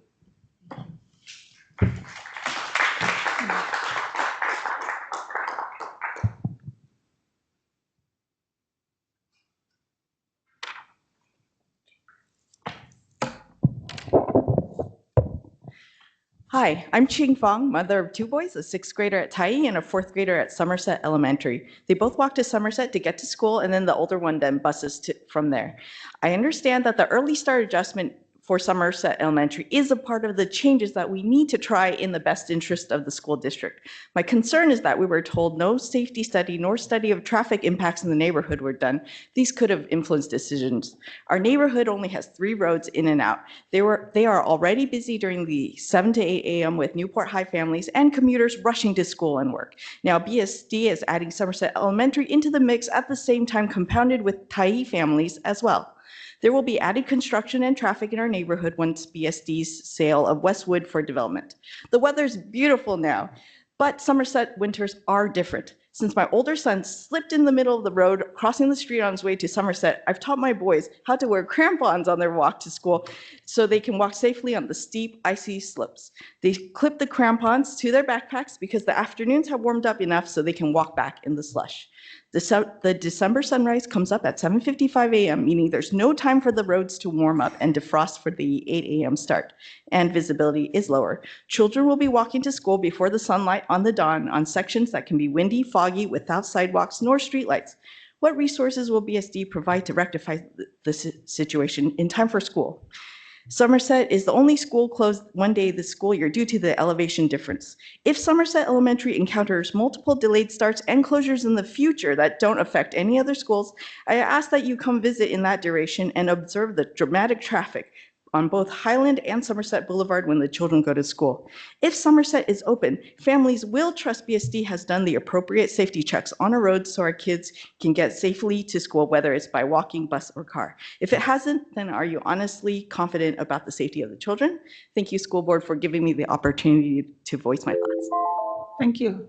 Hi, I'm Ching Fong, mother of two boys, a sixth grader at Tai and a fourth grader at Somerset Elementary. They both walk to Somerset to get to school, and then the older one then buses from there. I understand that the early start adjustment for Somerset Elementary is a part of the changes that we need to try in the best interest of the school district. My concern is that we were told no safety study nor study of traffic impacts in the neighborhood were done. These could have influenced decisions. Our neighborhood only has 3 roads in and out. They are already busy during the 7 to 8 a.m. with Newport High families and commuters rushing to school and work. Now BSD is adding Somerset Elementary into the mix at the same time, compounded with Tai families as well. There will be added construction and traffic in our neighborhood once BSD's sale of Westwood for development. The weather's beautiful now, but Somerset winters are different. Since my older son slipped in the middle of the road crossing the street on his way to Somerset, I've taught my boys how to wear crampons on their walk to school so they can walk safely on the steep, icy slopes. They clip the crampons to their backpacks because the afternoons have warmed up enough so they can walk back in the slush. The December sunrise comes up at 7:55 a.m., meaning there's no time for the roads to warm up and defrost for the 8 a.m. start, and visibility is lower. Children will be walking to school before the sunlight on the dawn on sections that can be windy, foggy, without sidewalks nor streetlights. What resources will BSD provide to rectify the situation in time for school? Somerset is the only school closed one day this school year due to the elevation difference. If Somerset Elementary encounters multiple delayed starts and closures in the future that don't affect any other schools, I ask that you come visit in that duration and observe the dramatic traffic on both Highland and Somerset Boulevard when the children go to school. If Somerset is open, families will trust BSD has done the appropriate safety checks on a road so our kids can get safely to school, whether it's by walking, bus, or car. If it hasn't, then are you honestly confident about the safety of the children? Thank you, school board, for giving me the opportunity to voice my thoughts. Thank you.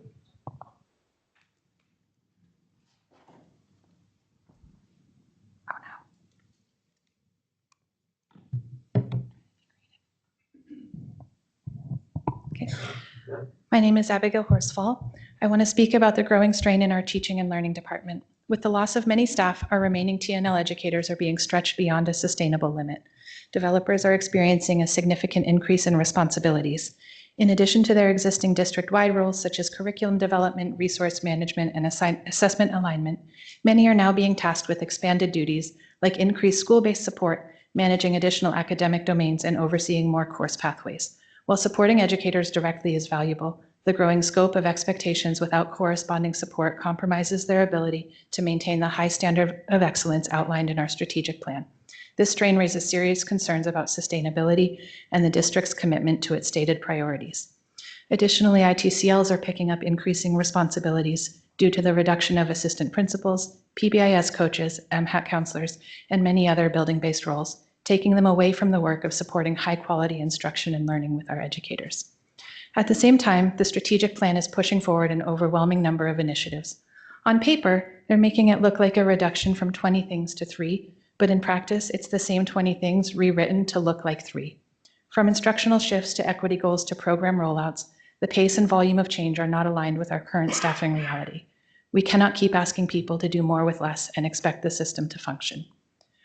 My name is Abigail Horsfall. I want to speak about the growing strain in our teaching and learning department. With the loss of many staff, our remaining TNL educators are being stretched beyond a sustainable limit. Developers are experiencing a significant increase in responsibilities. In addition to their existing district-wide roles such as curriculum development, resource management, and assessment alignment, many are now being tasked with expanded duties like increased school-based support, managing additional academic domains, and overseeing more course pathways. While supporting educators directly is valuable, the growing scope of expectations without corresponding support compromises their ability to maintain the high standard of excellence outlined in our strategic plan. This strain raises serious concerns about sustainability and the district's commitment to its stated priorities. Additionally, ITCLs are picking up increasing responsibilities due to the reduction of assistant principals, PBIS coaches, MHAT counselors, and many other building-based roles, taking them away from the work of supporting high-quality instruction and learning with our educators. At the same time, the strategic plan is pushing forward an overwhelming number of initiatives. On paper, they're making it look like a reduction from 20 things to 3, but in practice, it's the same 20 things rewritten to look like 3. From instructional shifts to equity goals to program rollouts, the pace and volume of change are not aligned with our current staffing reality. We cannot keep asking people to do more with less and expect the system to function.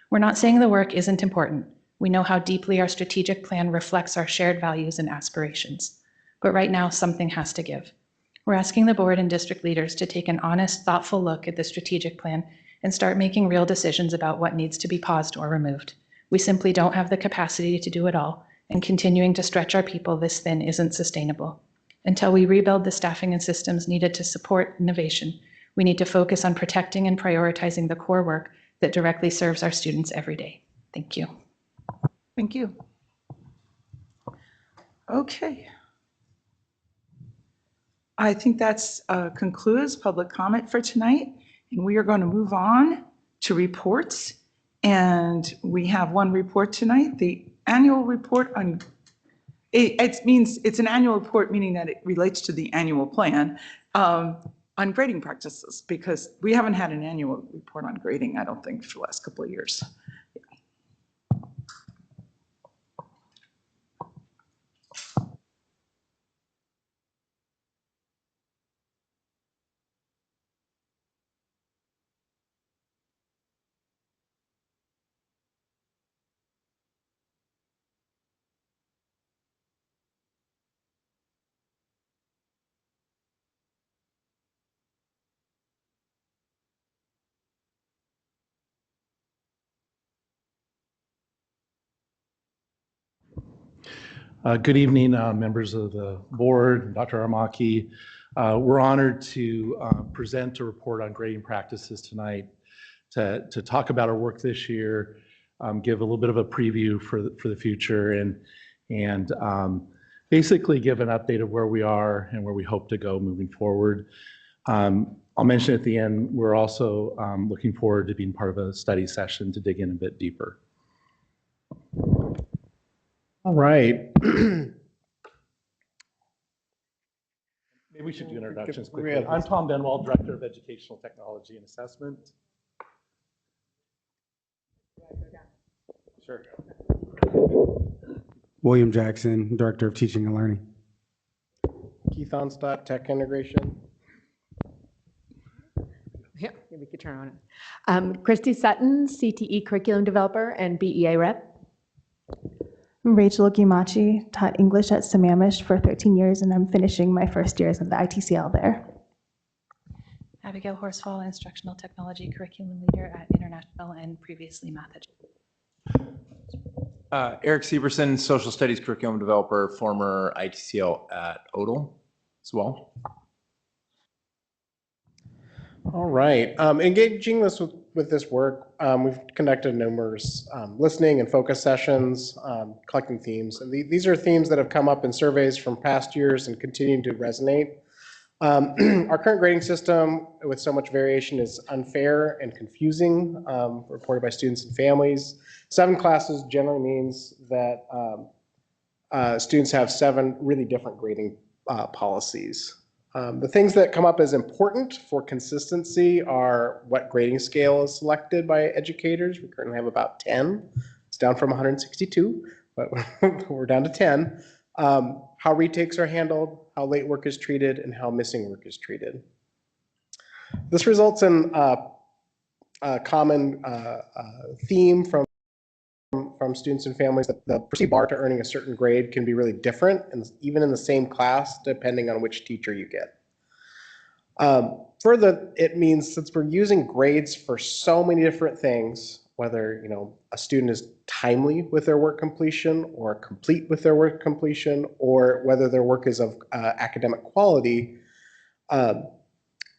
We're not saying the work isn't important. We know how deeply our strategic plan reflects our shared values and aspirations. But right now, something has to give. We're asking the board and district leaders to take an honest, thoughtful look at the strategic plan and start making real decisions about what needs to be paused or removed. We simply don't have the capacity to do it all, and continuing to stretch our people this thin isn't sustainable. Until we rebuild the staffing and systems needed to support innovation, we need to focus on protecting and prioritizing the core work that directly serves our students every day. Thank you. Thank you. Okay. I think that's concludes public comment for tonight, and we are going to move on to reports. And we have one report tonight, the annual report on, it means it's an annual report, meaning that it relates to the annual plan on grading practices, because we haven't had an annual report on grading, I don't think, for the last couple of years. Good evening, members of the board, Dr. Armaki. We're honored to present a report on grading practices tonight to talk about our work this year, give a little bit of a preview for the future, and basically give an update of where we are and where we hope to go moving forward. I'll mention at the end, we're also looking forward to being part of a study session to dig in a bit deeper. All right. Maybe we should do introductions quickly. I'm Tom Benwald, Director of Educational Technology and Assessment. Sure. William Jackson, Director of Teaching and Learning. Keith Onstadt, Tech Integration. Yeah, we could turn on it. Christy Sutton, CTE Curriculum Developer and BEA Rep. Rachel Gimachi, taught English at Sammamish for 13 years, and I'm finishing my first years of the ITCL there. Abigail Horsfall, Instructional Technology Curriculum Leader at International and previously Math Education. Eric Sieberson, Social Studies Curriculum Developer, former ITCL at Odell as well. All right. Engaging with this work, we've conducted numerous listening and focus sessions, collecting themes. And these are themes that have come up in surveys from past years and continue to resonate. Our current grading system with so much variation is unfair and confusing, reported by students and families. 7 classes generally means that students have 7 really different grading policies. The things that come up as important for consistency are what grading scale is selected by educators. We currently have about 10. It's down from 162, but we're down to 10. How retakes are handled, how late work is treated, and how missing work is treated. This results in a common theme from students and families that the perceived bar to earning a certain grade can be really different, and even in the same class, depending on which teacher you get. Further, it means since we're using grades for so many different things, whether a student is timely with their work completion or complete with their work completion, or whether their work is of academic quality,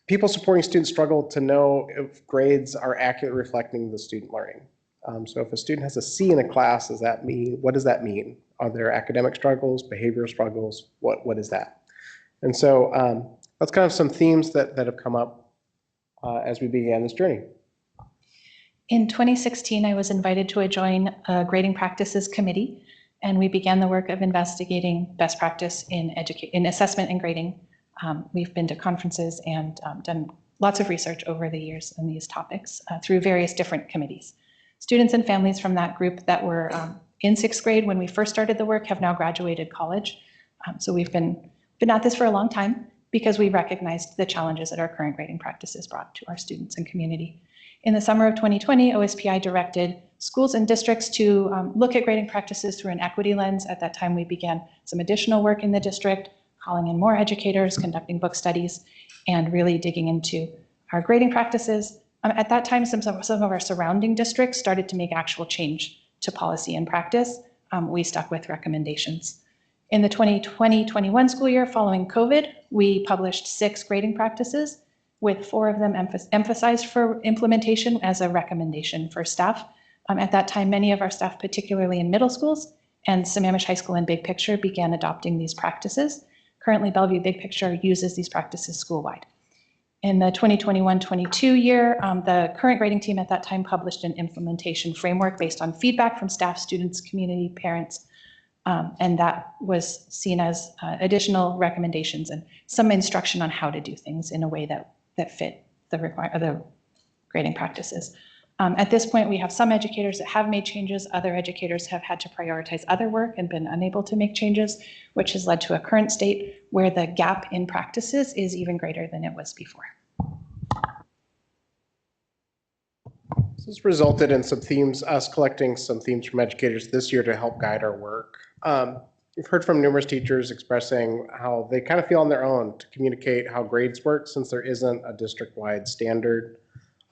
people supporting students struggle to know if grades are accurately reflecting the student learning. So if a student has a C in a class, what does that mean? Are there academic struggles, behavioral struggles? What is that? And so that's kind of some themes that have come up as we began this journey. In 2016, I was invited to join a grading practices committee, and we began the work of investigating best practice in assessment and grading. We've been to conferences and done lots of research over the years on these topics through various different committees. Students and families from that group that were in 6th grade when we first started the work have now graduated college. So we've been at this for a long time because we recognized the challenges that our current grading practices brought to our students and community. In the summer of 2020, OSPI directed schools and districts to look at grading practices through an equity lens. At that time, we began some additional work in the district, calling in more educators, conducting book studies, and really digging into our grading practices, At that time, some of our surrounding districts started to make actual change to policy and practice. We stuck with recommendations. In the 2020-21 school year following COVID, we published 6 grading practices, with 4 of them emphasized for implementation as a recommendation for staff. At that time, many of our staff, particularly in middle schools and Sammamish High School and Big Picture, began adopting these practices. Currently, Bellevue Big Picture uses these practices school-wide. In the 2021-22 year, the current grading team at that time published an implementation framework based on feedback from staff, students, community, parents, and that was seen as additional recommendations and some instruction on how to do things in a way that fit the grading practices. At this point, we have some educators that have made changes. Other educators have had to prioritize other work and been unable to make changes, which has led to a current state where the gap in practices is even greater than it was before. This has resulted in some themes, us collecting some themes from educators this year to help guide our work. We've heard from numerous teachers expressing how they kind of feel on their own to communicate how grades work since there isn't a district-wide standard.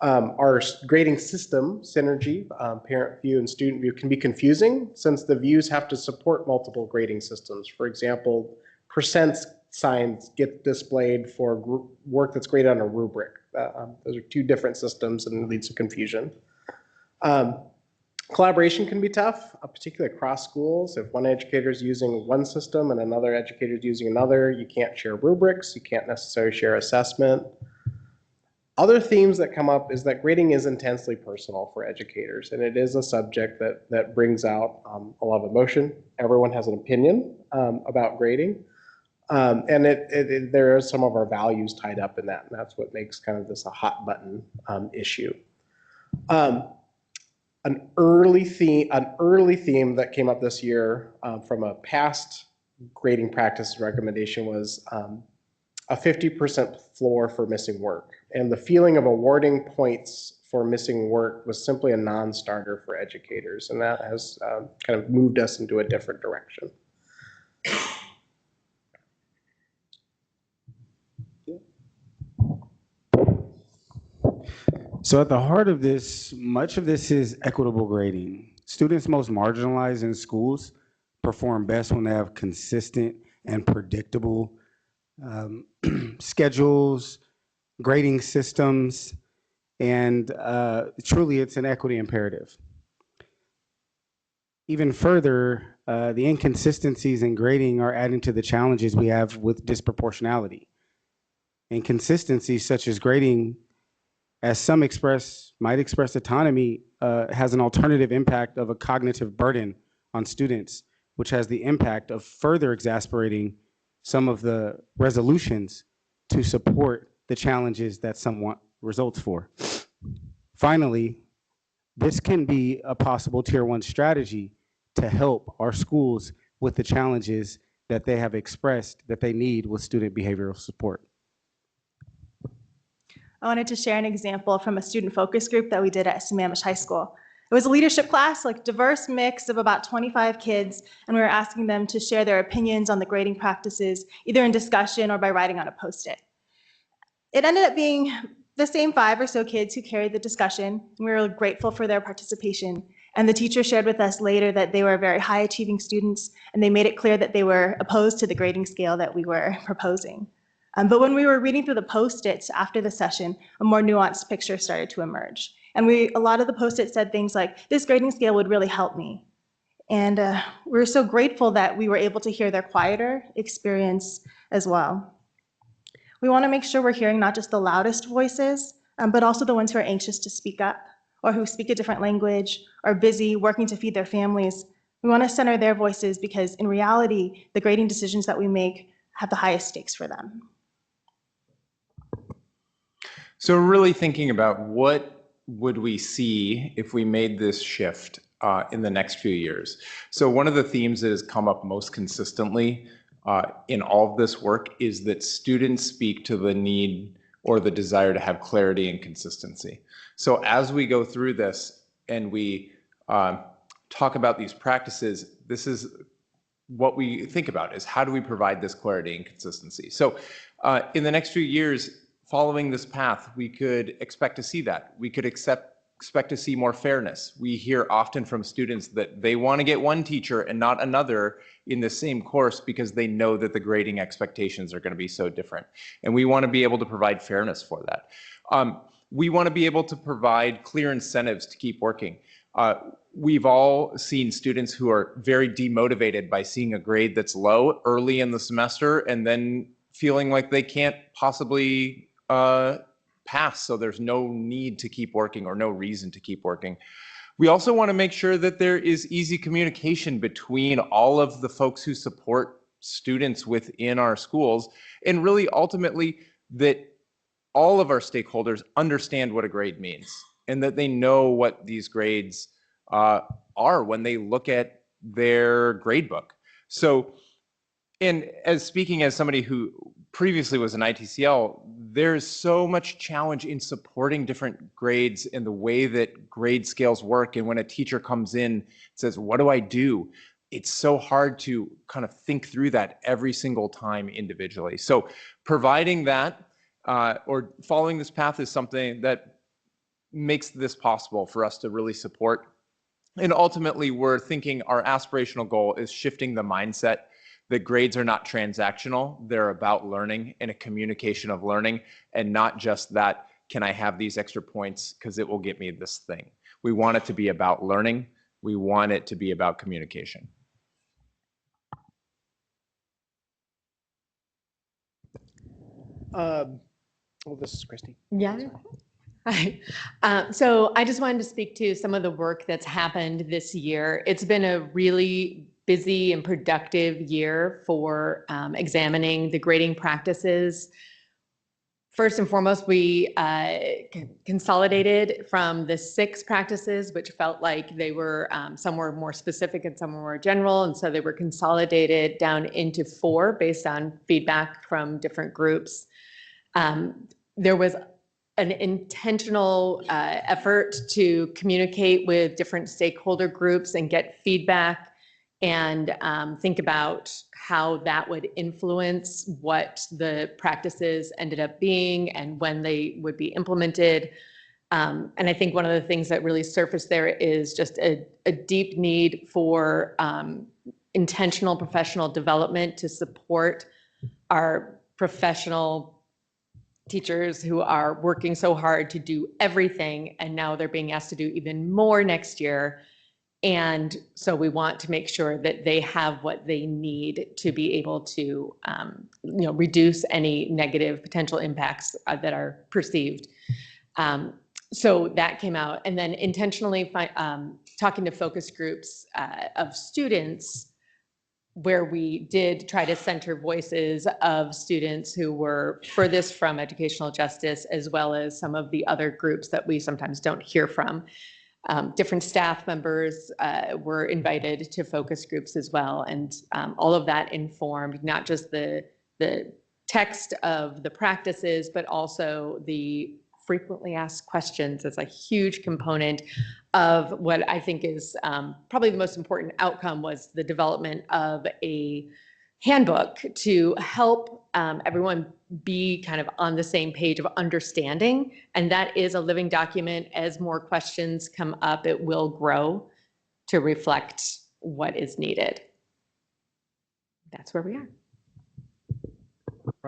Our grading system, Synergy, parent view and student view, can be confusing since the views have to support multiple grading systems. For example, percent signs get displayed for work that's graded on a rubric. Those are 2 different systems and it leads to confusion. Collaboration can be tough, particularly across schools. If one educator is using one system and another educator is using another, you can't share rubrics, you can't necessarily share assessment. Other themes that come up is that grading is intensely personal for educators, and it is a subject that brings out a lot of emotion. Everyone has an opinion about grading, and there are some of our values tied up in that, and that's what makes kind of this a hot button issue. An early theme that came up this year from a past grading practice recommendation was a 50% floor for missing work. And the feeling of awarding points for missing work was simply a non-starter for educators. And that has kind of moved us into a different direction. So at the heart of this, much of this is equitable grading. Students most marginalized in schools perform best when they have consistent and predictable schedules, grading systems, and truly it's an equity imperative. Even further, the inconsistencies in grading are adding to the challenges we have with disproportionality. Inconsistencies such as grading, as some might express autonomy, has an alternative impact of a cognitive burden on students, which has the impact of further exasperating some of the resolutions to support the challenges that some want results for. Finally, this can be a possible tier 1 strategy to help our schools with the challenges that they have expressed that they need with student behavioral support. I wanted to share an example from a student focus group that we did at Sammamish High School. It was a leadership class, like diverse mix of about 25 kids, and we were asking them to share their opinions on the grading practices, either in discussion or by writing on a Post-it. It ended up being the same 5 or so kids who carried the discussion, and we were grateful for their participation. And the teacher shared with us later that they were very high achieving students, and they made it clear that they were opposed to the grading scale that we were proposing. But when we were reading through the Post-its after the session, a more nuanced picture started to emerge. And a lot of the Post-its said things like, this grading scale would really help me. And we're so grateful that we were able to hear their quieter experience as well. We want to make sure we're hearing not just the loudest voices, but also the ones who are anxious to speak up, or who speak a different language, or busy working to feed their families. We want to center their voices because in reality, the grading decisions that we make have the highest stakes for them. So we're really thinking about what would we see if we made this shift in the next few years. So one of the themes that has come up most consistently in all of this work is that students speak to the need or the desire to have clarity and consistency. So as we go through this and we talk about these practices, this is what we think about is how do we provide this clarity and consistency. So in the next few years, following this path, we could expect to see that. We could expect to see more fairness. We hear often from students that they want to get one teacher and not another in the same course because they know that the grading expectations are going to be so different. And we want to be able to provide fairness for that. We want to be able to provide clear incentives to keep working. We've all seen students who are very demotivated by seeing a grade that's low early in the semester and then feeling like they can't possibly pass, so there's no need to keep working or no reason to keep working. We also want to make sure that there is easy communication between all of the folks who support students within our schools, and really ultimately that all of our stakeholders understand what a grade means and that they know what these grades are when they look at their grade book. So, and as speaking as somebody who previously was an ITCL, there's so much challenge in supporting different grades and the way that grade scales work. And when a teacher comes in and says, what do I do? It's so hard to kind of think through that every single time individually. So providing that or following this path is something that makes this possible for us to really support. And ultimately, we're thinking our aspirational goal is shifting the mindset that grades are not transactional. They're about learning and a communication of learning, and not just that, can I have these extra points because it will get me this thing. We want it to be about learning. We want it to be about communication. Well, this is Christy. Yeah. Hi. So I just wanted to speak to some of the work that's happened this year. It's been a really busy and productive year for examining the grading practices. First and foremost, we consolidated from the 6 practices, which felt like they were, some were more specific and some were more general. And so they were consolidated down into 4 based on feedback from different groups. There was an intentional effort to communicate with different stakeholder groups and get feedback and think about how that would influence what the practices ended up being and when they would be implemented. And I think one of the things that really surfaced there is just a deep need for intentional professional development to support our professional teachers who are working so hard to do everything, and now they're being asked to do even more next year. And so we want to make sure that they have what they need to be able to reduce any negative potential impacts that are perceived. So that came out. And then intentionally talking to focus groups of students, where we did try to center voices of students who were furthest from educational justice, as well as some of the other groups that we sometimes don't hear from. Different staff members were invited to focus groups as well. And all of that informed not just the text of the practices, but also the frequently asked questions as a huge component of what I think is probably the most important outcome, was the development of a handbook to help everyone be kind of on the same page of understanding. And that is a living document. As more questions come up, it will grow to reflect what is needed. That's where we are.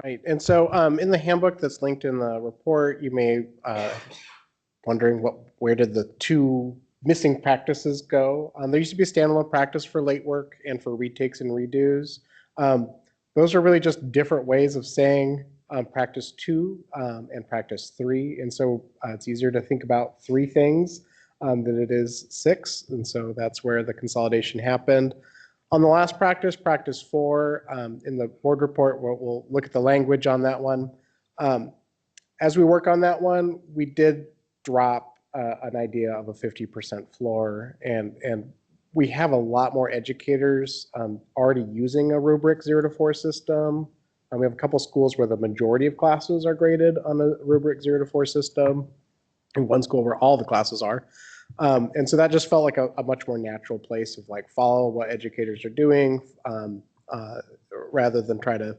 Right. And so in the handbook that's linked in the report, you may wondering where did the 2 missing practices go? There used to be a standalone practice for late work and for retakes and redos. Those are really just different ways of saying practice 2 and practice 3. And so it's easier to think about 3 things than it is 6. And so that's where the consolidation happened. On the last practice, practice 4, in the board report, we'll look at the language on that one. As we work on that one, we did drop an idea of a 50% floor, and we have a lot more educators already using a rubric 0 to 4 system. We have a couple schools where the majority of classes are graded on a rubric 0 to 4 system, and one school where all the classes are. And so that just felt like a much more natural place of like follow what educators are doing rather than try to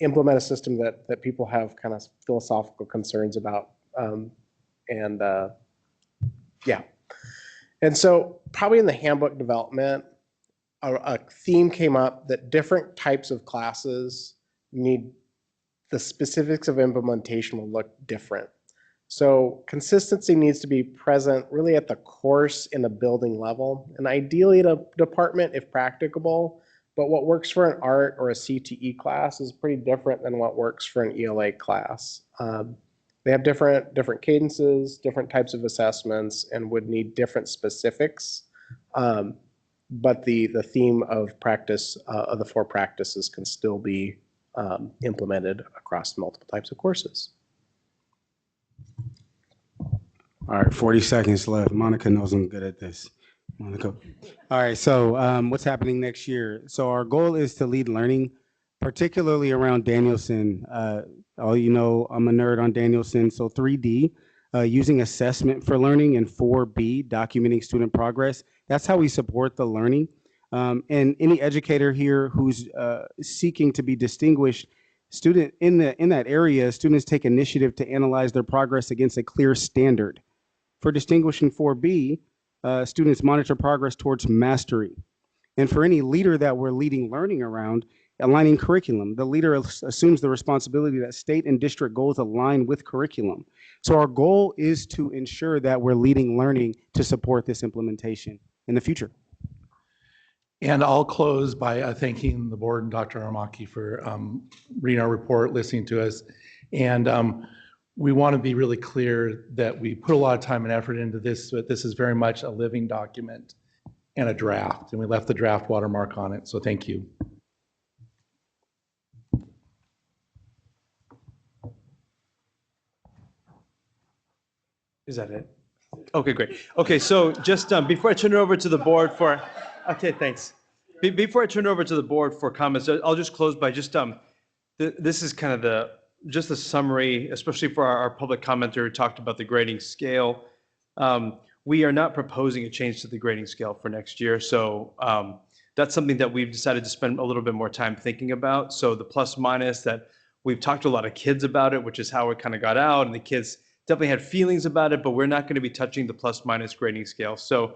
implement a system that people have kind of philosophical concerns about. Yeah. And so probably in the handbook development, a theme came up that different types of classes need, the specifics of implementation will look different. So consistency needs to be present really at the course in the building level, and ideally at a department if practicable. But what works for an art or a CTE class is pretty different than what works for an ELA class. They have different cadences, different types of assessments, and would need different specifics. But the theme of practice, of the 4 practices, can still be implemented across multiple types of courses. All right, 40 seconds left. Monica knows I'm good at this. Monica. All right, so what's happening next year? So our goal is to lead learning, particularly around Danielson. All you know, I'm a nerd on Danielson. So 3D, using assessment for learning, and 4B, documenting student progress. That's how we support the learning. And any educator here who's seeking to be distinguished student in that area, students take initiative to analyze their progress against a clear standard. For distinguishing 4B, students monitor progress towards mastery. And for any leader that we're leading learning around, aligning curriculum, the leader assumes the responsibility that state and district goals align with curriculum. So our goal is to ensure that we're leading learning to support this implementation in the future. And I'll close by thanking the board and Dr. Aramaki for reading our report, listening to us. And we want to be really clear that we put a lot of time and effort into this, but this is very much a living document and a draft, and we left the draft watermark on it. So thank you. Is that it? Okay, great. Okay, so just before I turn it over to the board for, okay, thanks. Before I turn it over to the board for comments, I'll just close by just, this is kind of just the summary, especially for our public commenter who talked about the grading scale. We are not proposing a change to the grading scale for next year. So that's something that we've decided to spend a little bit more time thinking about. So the plus minus, that we've talked to a lot of kids about it, which is how it kind of got out, and the kids definitely had feelings about it, but we're not going to be touching the plus minus grading scale. So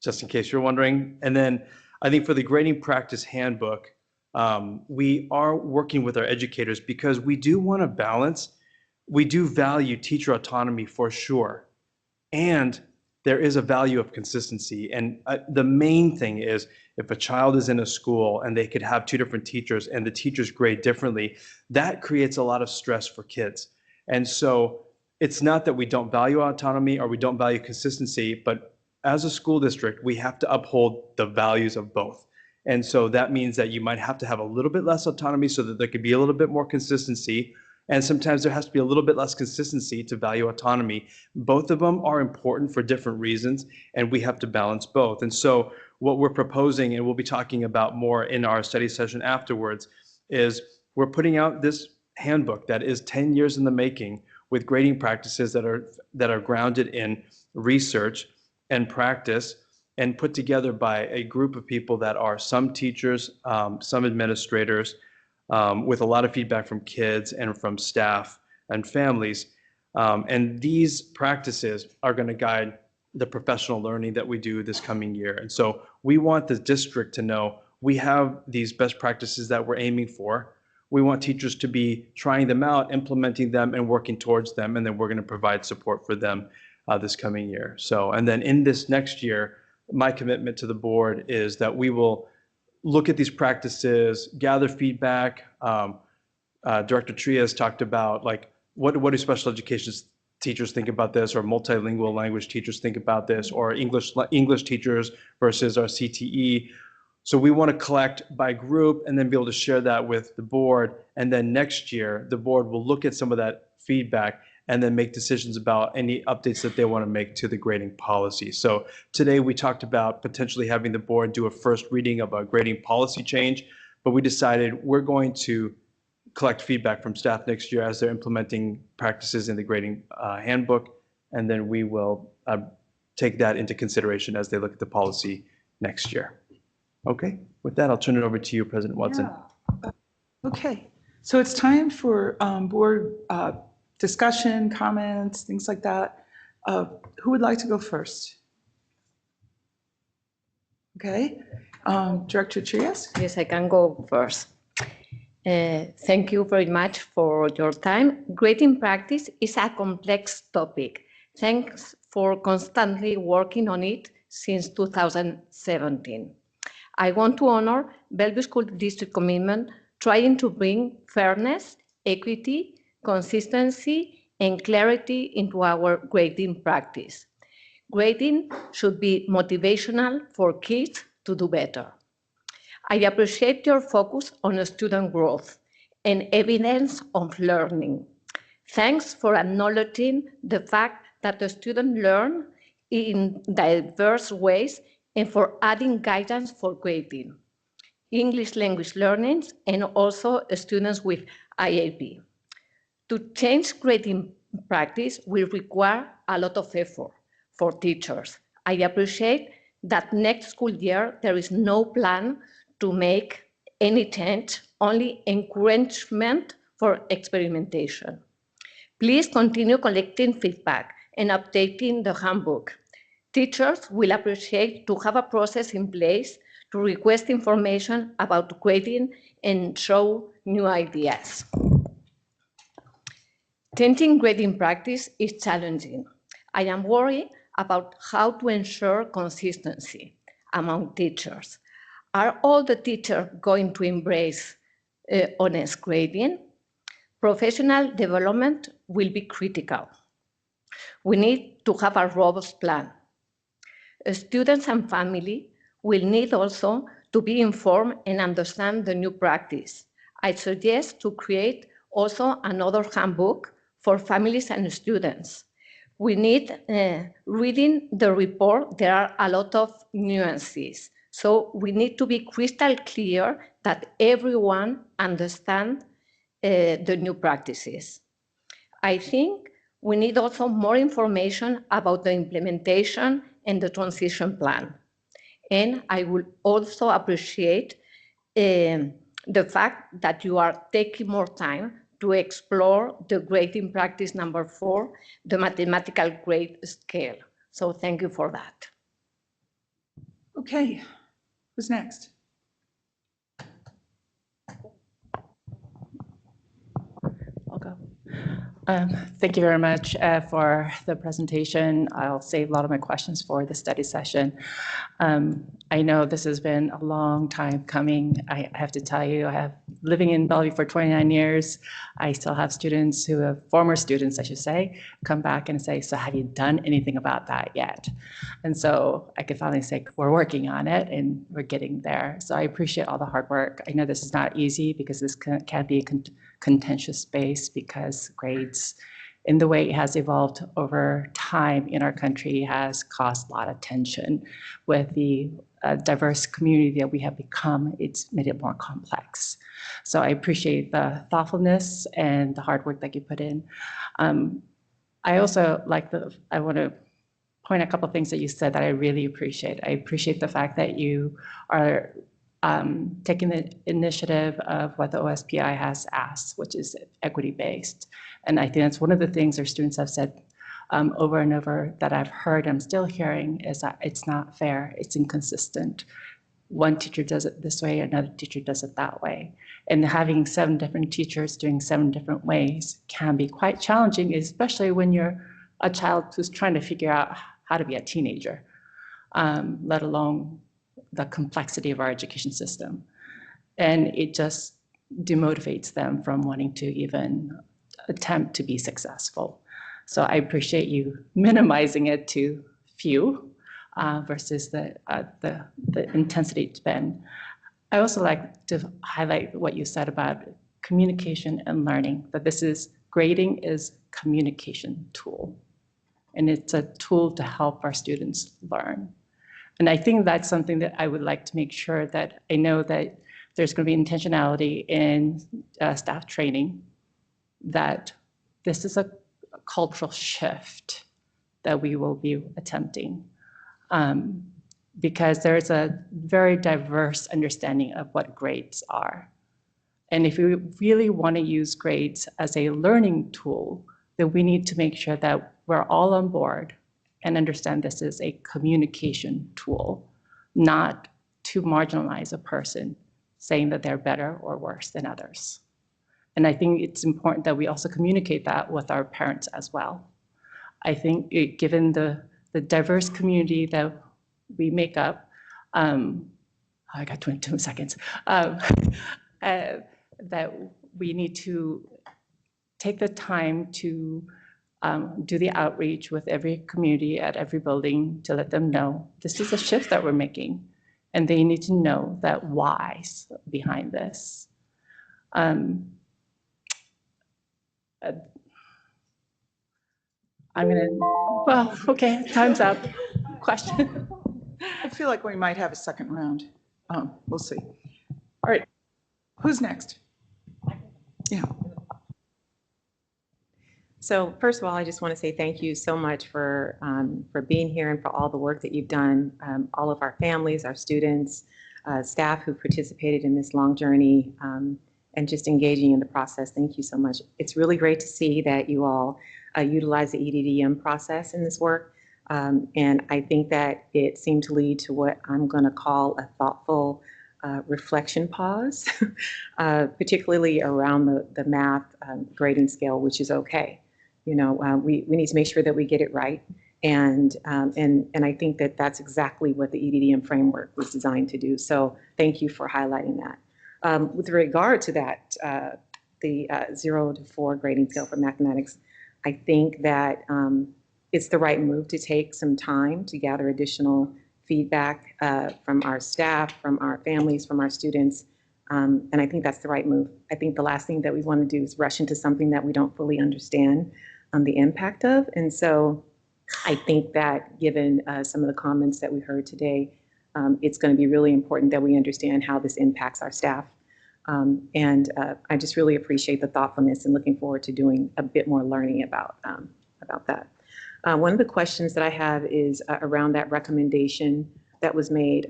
just in case you're wondering. And then I think for the grading practice handbook, we are working with our educators because we do want to balance. We do value teacher autonomy for sure. And there is a value of consistency. And the main thing is, if a child is in a school and they could have 2 different teachers and the teachers grade differently, that creates a lot of stress for kids. And so it's not that we don't value autonomy or we don't value consistency, but as a school district, we have to uphold the values of both. And so that means that you might have to have a little bit less autonomy so that there could be a little bit more consistency. And sometimes there has to be a little bit less consistency to value autonomy. Both of them are important for different reasons, and we have to balance both. And so what we're proposing, and we'll be talking about more in our study session afterwards, is we're putting out this handbook that is 10 years in the making, with grading practices that are grounded in research and practice, and put together by a group of people that are some teachers, some administrators, with a lot of feedback from kids and from staff and families. And these practices are going to guide the professional learning that we do this coming year. And so we want the district to know we have these best practices that we're aiming for. We want teachers to be trying them out, implementing them, and working towards them, and then we're going to provide support for them this coming year. So, and then in this next year, my commitment to the board is that we will look at these practices, gather feedback. Director Trias talked about, like, what do special education teachers think about this, or multilingual language teachers think about this, or English teachers versus our CTE. So we want to collect by group and then be able to share that with the board. And then next year, the board will look at some of that feedback and then make decisions about any updates that they want to make to the grading policy. So today we talked about potentially having the board do a first reading of a grading policy change, but we decided we're going to collect feedback from staff next year as they're implementing practices in the grading handbook, and then we will take that into consideration as they look at the policy next year. Okay, with that, I'll turn it over to you, President Watson. Yeah. Okay. So it's time for board discussion, comments, things like that. Who would like to go first? Okay, Director Trias? Yes, I can go first. Thank you very much for your time. Grading practice is a complex topic. Thanks for constantly working on it since 2017. I want to honor Bellevue School District commitment trying to bring fairness, equity, consistency, and clarity into our grading practice. Grading should be motivational for kids to do better. I appreciate your focus on student growth and evidence of learning. Thanks for acknowledging the fact that the students learn in diverse ways and for adding guidance for grading, English language learning, and also students with IAP. To change grading practice will require a lot of effort for teachers. I appreciate that next school year there is no plan to make any change, only encouragement for experimentation. Please continue collecting feedback and updating the handbook. Teachers will appreciate to have a process in place to request information about grading and show new ideas. Changing grading practice is challenging. I am worried about how to ensure consistency among teachers. Are all the teachers going to embrace honest grading? Professional development will be critical. We need to have a robust plan. Students and family will need also to be informed and understand the new practice. I suggest to create also another handbook for families and students. We need, reading the report, there are a lot of nuances. So we need to be crystal clear that everyone understands the new practices. I think we need also more information about the implementation and the transition plan. And I would also appreciate the fact that you are taking more time to explore the grading practice number 4, the mathematical grade scale. So thank you for that. Okay, who's next? I'll go. Thank you very much for the presentation. I'll save a lot of my questions for the study session. I know this has been a long time coming. I have to tell you, I have living in Bellevue for 29 years. I still have students who have, former students, I should say, come back and say, so have you done anything about that yet? And so I could finally say, we're working on it and we're getting there. So I appreciate all the hard work. I know this is not easy because this can be a contentious space because grades in the way it has evolved over time in our country has caused a lot of tension with the diverse community that we have become. It's made it more complex. So I appreciate the thoughtfulness and the hard work that you put in. I also I want to point a couple of things that you said that I really appreciate. I appreciate the fact that you are taking the initiative of what the OSPI has asked, which is equity-based. And I think that's one of the things our students have said over and over that I've heard, I'm still hearing, is that it's not fair, it's inconsistent. One teacher does it this way, another teacher does it that way. And having 7 different teachers doing 7 different ways can be quite challenging, especially when you're a child who's trying to figure out how to be a teenager, let alone the complexity of our education system. And it just demotivates them from wanting to even attempt to be successful. So I appreciate you minimizing it to few versus the intensity it's been. I also like to highlight what you said about communication and learning, that this is, grading is communication tool. And it's a tool to help our students learn. And I think that's something that I would like to make sure that I know that there's going to be intentionality in staff training, that this is a cultural shift that we will be attempting. Because there's a very diverse understanding of what grades are. And if we really want to use grades as a learning tool, then we need to make sure that we're all on board and understand this is a communication tool, not to marginalize a person saying that they're better or worse than others. And I think it's important that we also communicate that with our parents as well. I think given the diverse community that we make up, I got 22 seconds, that we need to take the time to do the outreach with every community at every building to let them know this is a shift that we're making, and they need to know that why's behind this. Well, okay, time's up. Question? I feel like we might have a second round. We'll see. All right, who's next? Yeah. So first of all, I just want to say thank you so much for being here and for all the work that you've done. All of our families, our students, staff who participated in this long journey, and just engaging in the process. Thank you so much. It's really great to see that you all utilize the EDDM process in this work. And I think that it seemed to lead to what I'm going to call a thoughtful reflection pause, particularly around the math grading scale, which is okay. You know, we need to make sure that we get it right. And I think that that's exactly what the EDDM framework was designed to do. So thank you for highlighting that. With regard to that, the 0 to 4 grading scale for mathematics, I think that it's the right move to take some time to gather additional feedback from our staff, from our families, from our students. And I think that's the right move. I think the last thing that we want to do is rush into something that we don't fully understand the impact of. And so I think that given some of the comments that we heard today, it's going to be really important that we understand how this impacts our staff. And I just really appreciate the thoughtfulness and looking forward to doing a bit more learning about that. One of the questions that I have is around that recommendation that was made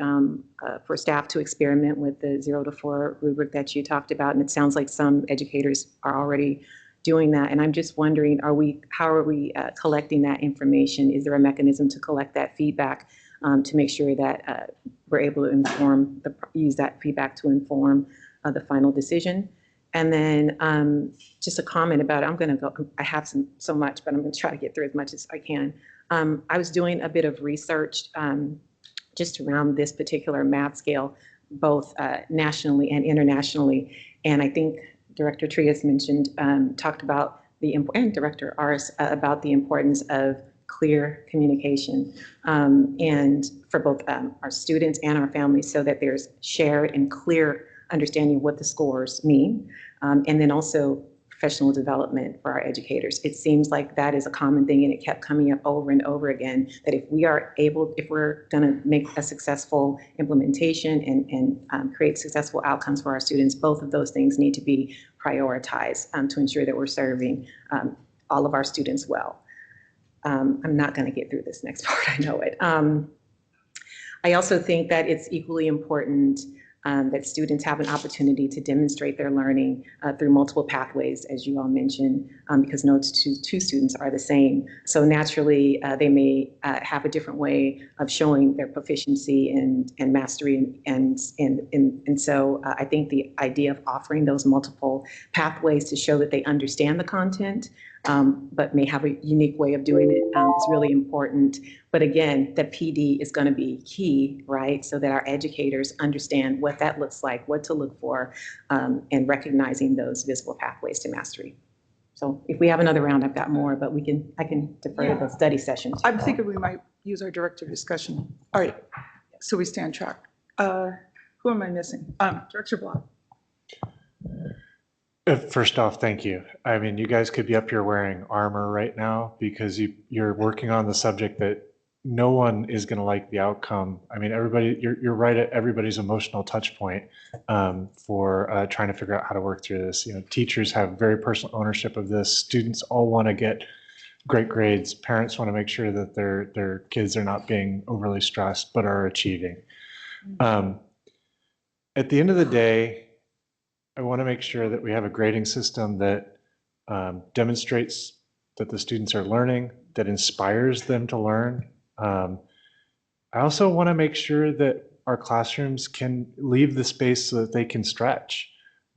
for staff to experiment with the 0 to 4 rubric that you talked about. And it sounds like some educators are already doing that. And I'm just wondering, how are we collecting that information? Is there a mechanism to collect that feedback to make sure that we're able to use that feedback to inform the final decision? And then just a comment about it. I have so much, but I'm going to try to get through as much as I can. I was doing a bit of research just around this particular math scale, both nationally and internationally. And I think Director Trias talked about and Director Aris about the importance of clear communication and for both our students and our families, so that there's shared and clear understanding of what the scores mean, and then also professional development for our educators. It seems like that is a common thing, and it kept coming up over and over again, that if we're going to make a successful implementation and create successful outcomes for our students, both of those things need to be prioritized to ensure that we're serving all of our students well. I'm not going to get through this next part, I know it. I also think that it's equally important that students have an opportunity to demonstrate their learning through multiple pathways, as you all mentioned, because no two students are the same. So naturally, they may have a different way of showing their proficiency and mastery. And so I think the idea of offering those multiple pathways to show that they understand the content, but may have a unique way of doing it is really important. But again, the PD is going to be key, right? So that our educators understand what that looks like, what to look for, and recognizing those visible pathways to mastery. So if we have another round, I've got more, but I can defer to the study sessions. I'm thinking we might use our director discussion. All right, so we stay on track. Who am I missing? Director Block. First off, thank you. I mean, you guys could be up here wearing armor right now because you're working on the subject that no one is going to like the outcome. I mean, you're right at everybody's emotional touch point for trying to figure out how to work through this. You know, teachers have very personal ownership of this. Students all want to get great grades. Parents want to make sure that their kids are not being overly stressed, but are achieving. At the end of the day, I want to make sure that we have a grading system that demonstrates that the students are learning, that inspires them to learn. I also want to make sure that our classrooms can leave the space so that they can stretch.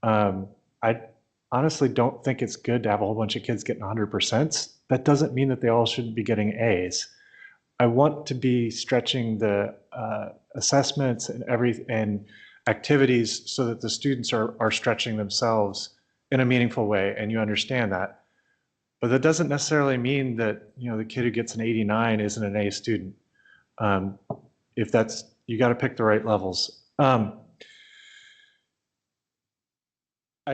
I honestly don't think it's good to have a whole bunch of kids getting 100%. That doesn't mean that they all should be getting A's. I want to be stretching the assessments and activities so that the students are stretching themselves in a meaningful way, and you understand that. But that doesn't necessarily mean that, you know, the kid who gets an 89 isn't an A student. If that's, you got to pick the right levels. I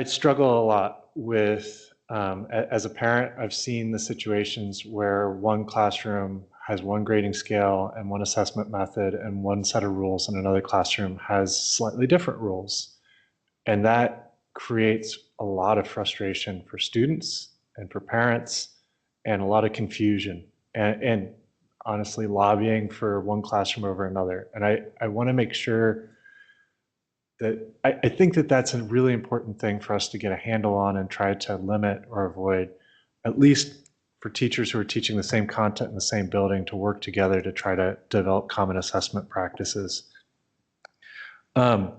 struggle a lot with, as a parent, I've seen the situations where one classroom has one grading scale and one assessment method and one set of rules, and another classroom has slightly different rules. And that creates a lot of frustration for students and for parents and a lot of confusion and honestly lobbying for one classroom over another. And I want to make sure that I think that that's a really important thing for us to get a handle on and try to limit or avoid, at least for teachers who are teaching the same content in the same building, to work together to try to develop common assessment practices. I'm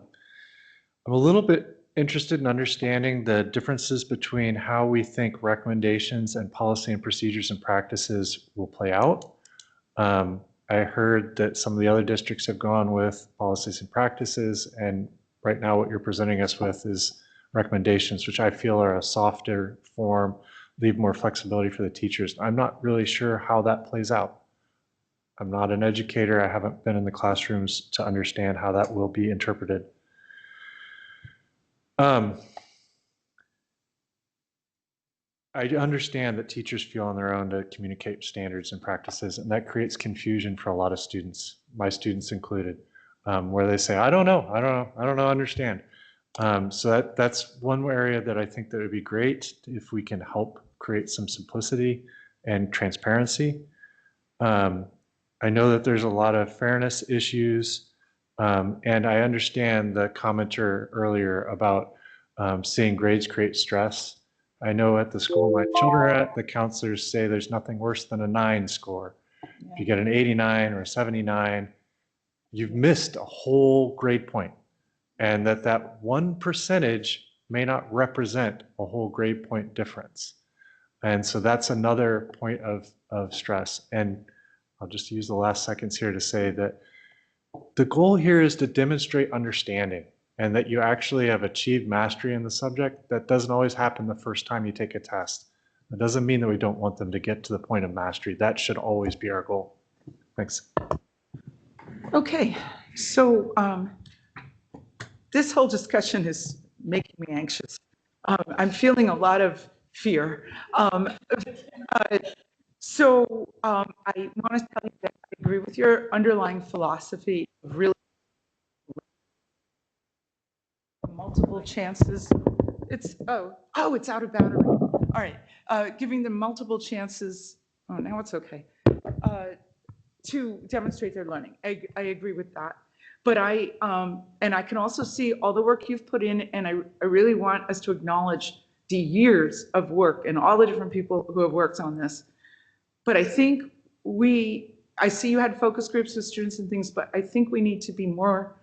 a little bit interested in understanding the differences between how we think recommendations and policy and procedures and practices will play out. I heard that some of the other districts have gone with policies and practices, and right now what you're presenting us with is recommendations, which I feel are a softer form, leave more flexibility for the teachers. I'm not really sure how that plays out. I'm not an educator. I haven't been in the classrooms to understand how that will be interpreted. I understand that teachers feel on their own to communicate standards and practices, and that creates confusion for a lot of students, my students included, where they say, I don't know, understand. So that's one area that I think that would be great if we can help create some simplicity and transparency. I know that there's a lot of fairness issues, and I understand the commenter earlier about seeing grades create stress. I know at the school my children are at, the counselors say there's nothing worse than a 9 score. If you get an 89 or a 79, you've missed a whole grade point, and that 1% may not represent a whole grade point difference. And so that's another point of stress. And I'll just use the last seconds here to say that the goal here is to demonstrate understanding and that you actually have achieved mastery in the subject. That doesn't always happen the first time you take a test. That doesn't mean that we don't want them to get to the point of mastery. That should always be our goal. Thanks. Okay, so this whole discussion is making me anxious. I'm feeling a lot of fear. I want to tell you that I agree with your underlying philosophy of really multiple chances. It's it's out of battery. All right, giving them multiple chances. Oh, now it's okay. To demonstrate their learning. I agree with that. But I can also see all the work you've put in, and I really want us to acknowledge the years of work and all the different people who have worked on this. But I think I see you had focus groups with students and things, but I think we need to be more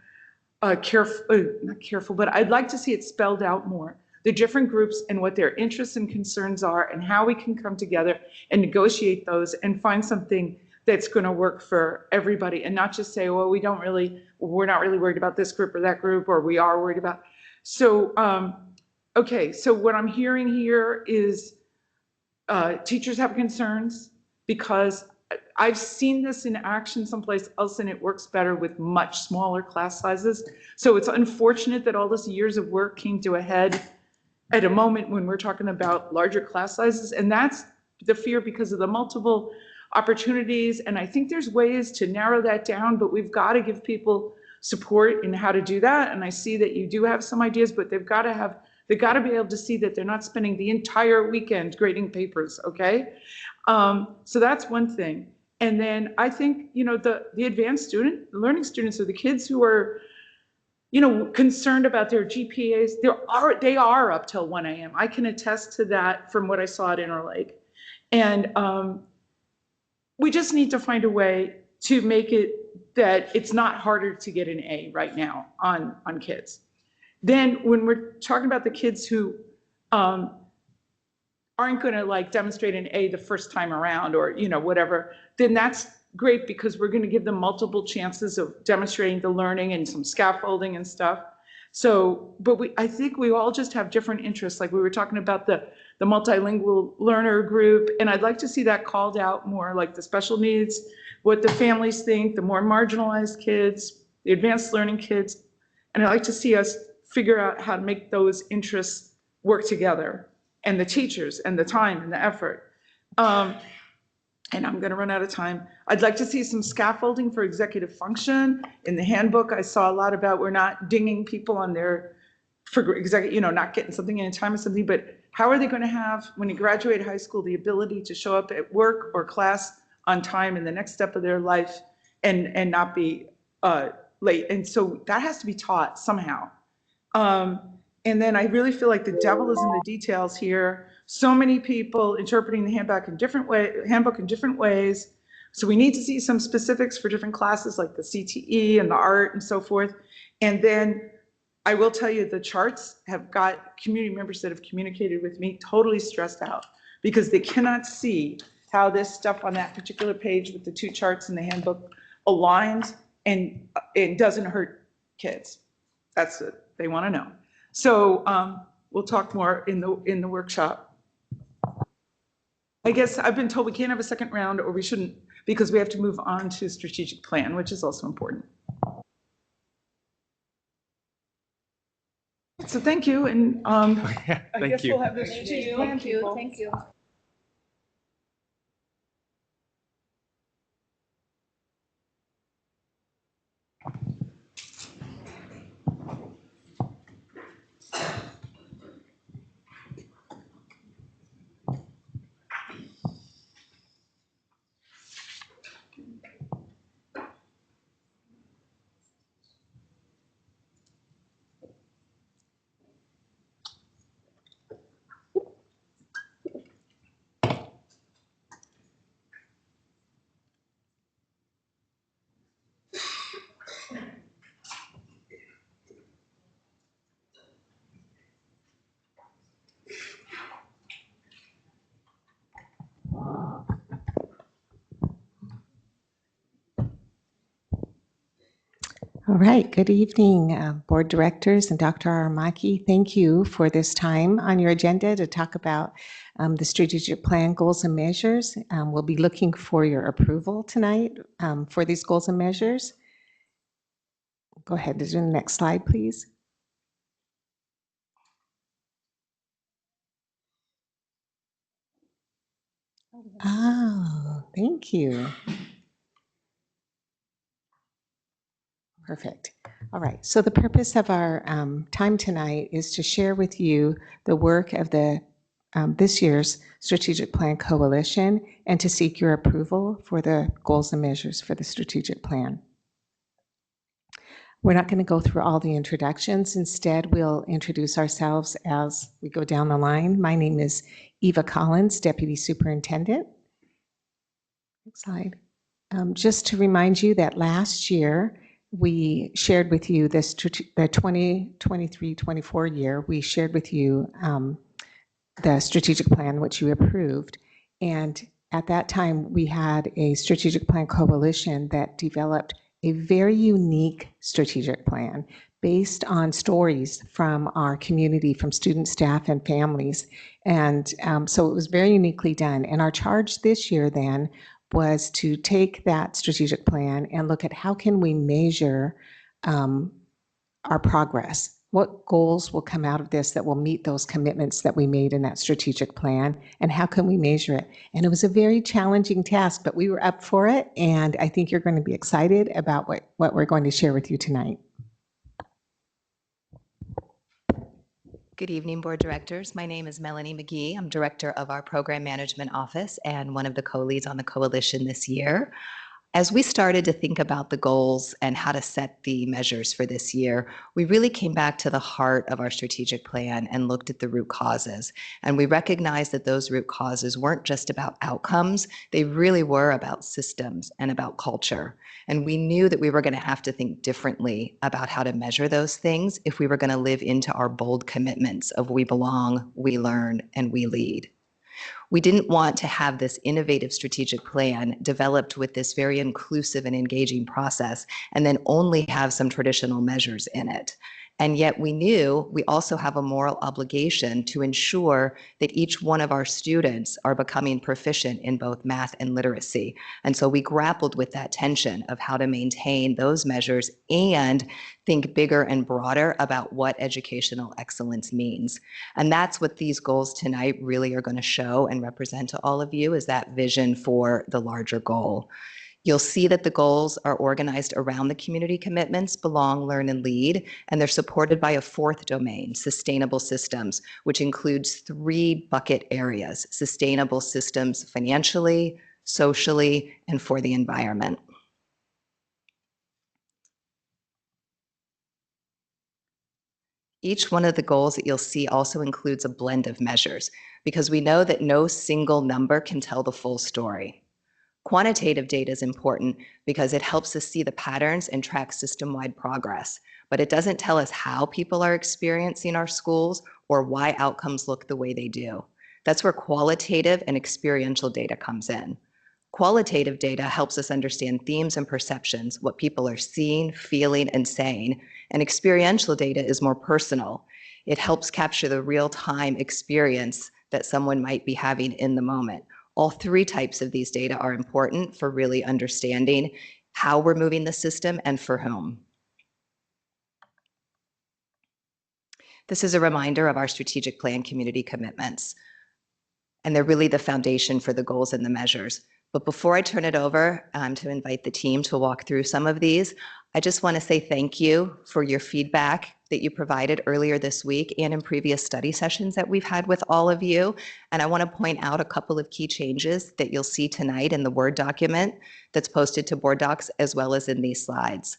not careful, but I'd like to see it spelled out more. The different groups and what their interests and concerns are and how we can come together and negotiate those and find something that's going to work for everybody, and not just say, well, we're not really worried about this group or that group, or we are worried about. So, okay, so what I'm hearing here is teachers have concerns because I've seen this in action someplace else, and it works better with much smaller class sizes. So it's unfortunate that all this years of work came to a head at a moment when we're talking about larger class sizes, and that's the fear because of the multiple opportunities. And I think there's ways to narrow that down, but we've got to give people support in how to do that. And I see that you do have some ideas, but they've got to be able to see that they're not spending the entire weekend grading papers, okay? So that's one thing. And then I think, the advanced learning students are the kids who are, concerned about their GPAs. They are up till 1 a.m. I can attest to that from what I saw at Interlake. And we just need to find a way to make it that it's not harder to get an A right now on kids. Then when we're talking about the kids who aren't going to like demonstrate an A the first time around or, whatever, then that's great because we're going to give them multiple chances of demonstrating the learning and some scaffolding and stuff. So, but I think we all just have different interests. Like we were talking about the multilingual learner group, and I'd like to see that called out more, like the special needs, what the families think, the more marginalized kids, the advanced learning kids. And I'd like to see us figure out how to make those interests work together, and the teachers and the time and the effort. And I'm going to run out of time. I'd like to see some scaffolding for executive function. In the handbook, I saw a lot about we're not dinging people on their, not getting something in time or something, but how are they going to have, when they graduate high school, the ability to show up at work or class on time in the next step of their life and not be late? And so that has to be taught somehow. And then I really feel like the devil is in the details here. So many people interpreting the handbook in different ways. So we need to see some specifics for different classes like the CTE and the art and so forth. And then I will tell you the charts have got community members that have communicated with me totally stressed out because they cannot see how this stuff on that particular page with the 2 charts in the handbook aligns and it doesn't hurt kids. That's what they want to know. So we'll talk more in the workshop. I guess I've been told we can't have a second round, or we shouldn't, because we have to move on to strategic plan, which is also important. So thank you, and I guess we'll have the strategic plan people. Thank you. All right, good evening, board directors and Dr. Aramaki. Thank you for this time on your agenda to talk about the strategic plan goals and measures. We'll be looking for your approval tonight for these goals and measures. Go ahead to the next slide, please. Oh, thank you. Perfect. All right. So the purpose of our time tonight is to share with you the work of the this year's Strategic Plan Coalition and to seek your approval for the goals and measures for the strategic plan. We're not going to go through all the introductions. Instead, we'll introduce ourselves as we go down the line. My name is Eva Collins, Deputy Superintendent. Next slide. Just to remind you that last year, we shared with you the 2023-24 year, we shared with you the strategic plan, which you approved. And at that time, we had a strategic plan coalition that developed a very unique strategic plan based on stories from our community, from students, staff, and families. And so it was very uniquely done. And our charge this year then was to take that strategic plan and look at how can we measure our progress. What goals will come out of this that will meet those commitments that we made in that strategic plan, and how can we measure it? And it was a very challenging task, but we were up for it, and I think you're going to be excited about what we're going to share with you tonight. Good evening, board directors. My name is Melanie McGee. I'm director of our program management office and one of the co-leads on the coalition this year. As we started to think about the goals and how to set the measures for this year, we really came back to the heart of our strategic plan and looked at the root causes. And we recognized that those root causes weren't just about outcomes, they really were about systems and about culture. And we knew that we were going to have to think differently about how to measure those things if we were going to live into our bold commitments of we belong, we learn, and we lead. We didn't want to have this innovative strategic plan developed with this very inclusive and engaging process and then only have some traditional measures in it. And yet we knew we also have a moral obligation to ensure that each one of our students are becoming proficient in both math and literacy. And so we grappled with that tension of how to maintain those measures and think bigger and broader about what educational excellence means. And that's what these goals tonight really are going to show and represent to all of you, is that vision for the larger goal. You'll see that the goals are organized around the community commitments, belong, learn, and lead, and they're supported by a fourth domain, sustainable systems, which includes 3 bucket areas: sustainable systems financially, socially, and for the environment. Each one of the goals that you'll see also includes a blend of measures, because we know that no single number can tell the full story. Quantitative data is important because it helps us see the patterns and track system-wide progress, but it doesn't tell us how people are experiencing our schools or why outcomes look the way they do. That's where qualitative and experiential data comes in. Qualitative data helps us understand themes and perceptions, what people are seeing, feeling, and saying, and experiential data is more personal. It helps capture the real-time experience that someone might be having in the moment. All 3 types of these data are important for really understanding how we're moving the system and for whom. This is a reminder of our strategic plan community commitments, and they're really the foundation for the goals and the measures. But before I turn it over to invite the team to walk through some of these, I just want to say thank you for your feedback that you provided earlier this week and in previous study sessions that we've had with all of you. And I want to point out a couple of key changes that you'll see tonight in the Word document that's posted to Board Docs, as well as in these slides.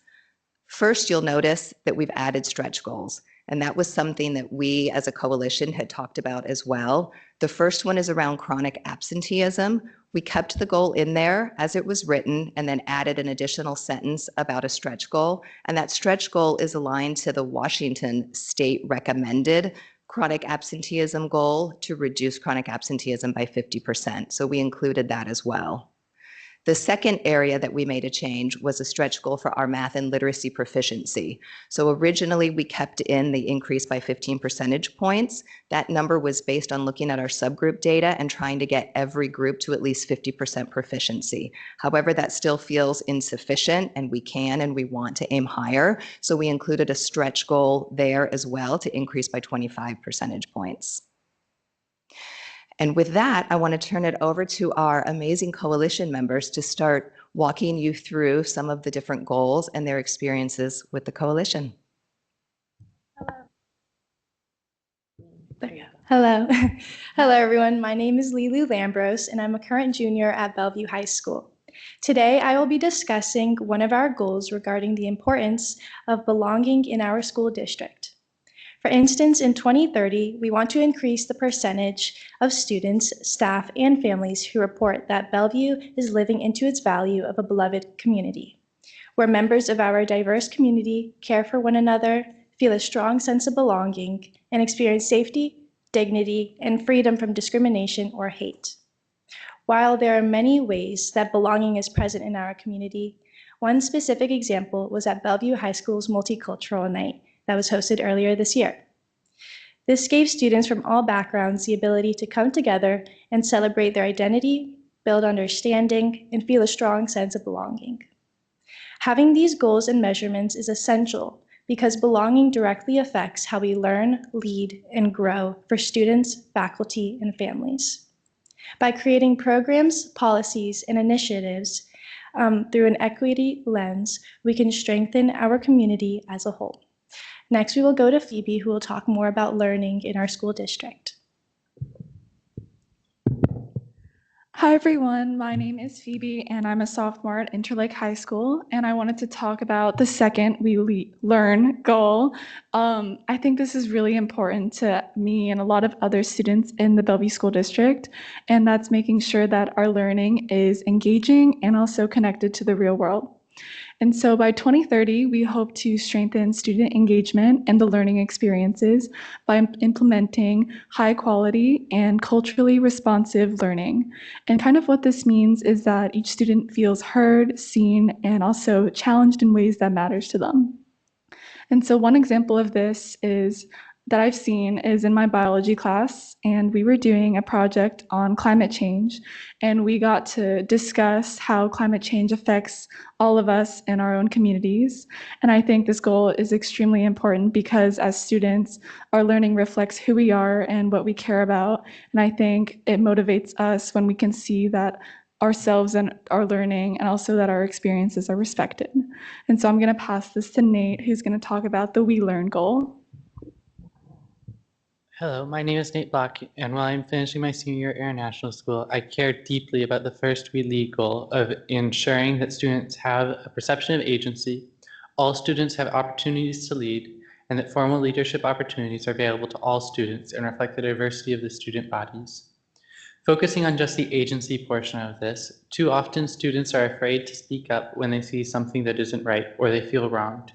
First, you'll notice that we've added stretch goals. And that was something that we as a coalition had talked about as well. The first one is around chronic absenteeism. We kept the goal in there as it was written and then added an additional sentence about a stretch goal. And that stretch goal is aligned to the Washington state recommended chronic absenteeism goal to reduce chronic absenteeism by 50%. So we included that as well. The second area that we made a change was a stretch goal for our math and literacy proficiency. So originally we kept in the increase by 15 percentage points. That number was based on looking at our subgroup data and trying to get every group to at least 50% proficiency. However, that still feels insufficient, and we can and we want to aim higher. So we included a stretch goal there as well to increase by 25 percentage points. And with that, I want to turn it over to our amazing coalition members to start walking you through some of the different goals and their experiences with the coalition. Hello. Hello, everyone. My name is Lilu Lambros, and I'm a current junior at Bellevue High School. Today, I will be discussing one of our goals regarding the importance of belonging in our school district. For instance, in 2030, we want to increase the percentage of students, staff, and families who report that Bellevue is living into its value of a beloved community, where members of our diverse community care for one another, feel a strong sense of belonging, and experience safety, dignity, and freedom from discrimination or hate. While there are many ways that belonging is present in our community, one specific example was at Bellevue High School's Multicultural Night that was hosted earlier this year. This gave students from all backgrounds the ability to come together and celebrate their identity, build understanding, and feel a strong sense of belonging. Having these goals and measurements is essential because belonging directly affects how we learn, lead, and grow for students, faculty, and families. By creating programs, policies, and initiatives through an equity lens, we can strengthen our community as a whole. Next, we will go to Phoebe, who will talk more about learning in our school district. Hi everyone, my name is Phoebe and I'm a sophomore at Interlake High School, and I wanted to talk about the second We Learn goal. I think this is really important to me and a lot of other students in the Bellevue School District, and that's making sure that our learning is engaging and also connected to the real world. And so by 2030, we hope to strengthen student engagement and the learning experiences by implementing high quality and culturally responsive learning. And kind of what this means is that each student feels heard, seen, and also challenged in ways that matters to them. And so one example of this is that I've seen is in my biology class, and we were doing a project on climate change, and we got to discuss how climate change affects all of us in our own communities. And I think this goal is extremely important because as students, our learning reflects who we are and what we care about. And I think it motivates us when we can see that ourselves and our learning, and also that our experiences are respected. And so I'm going to pass this to Nate, who's going to talk about the We Learn goal. Hello, my name is Nate Block, and while I'm finishing my senior year at International School, I care deeply about the first We Lead goal of ensuring that students have a perception of agency, all students have opportunities to lead, and that formal leadership opportunities are available to all students and reflect the diversity of the student bodies. Focusing on just the agency portion of this, too often students are afraid to speak up when they see something that isn't right or they feel wronged.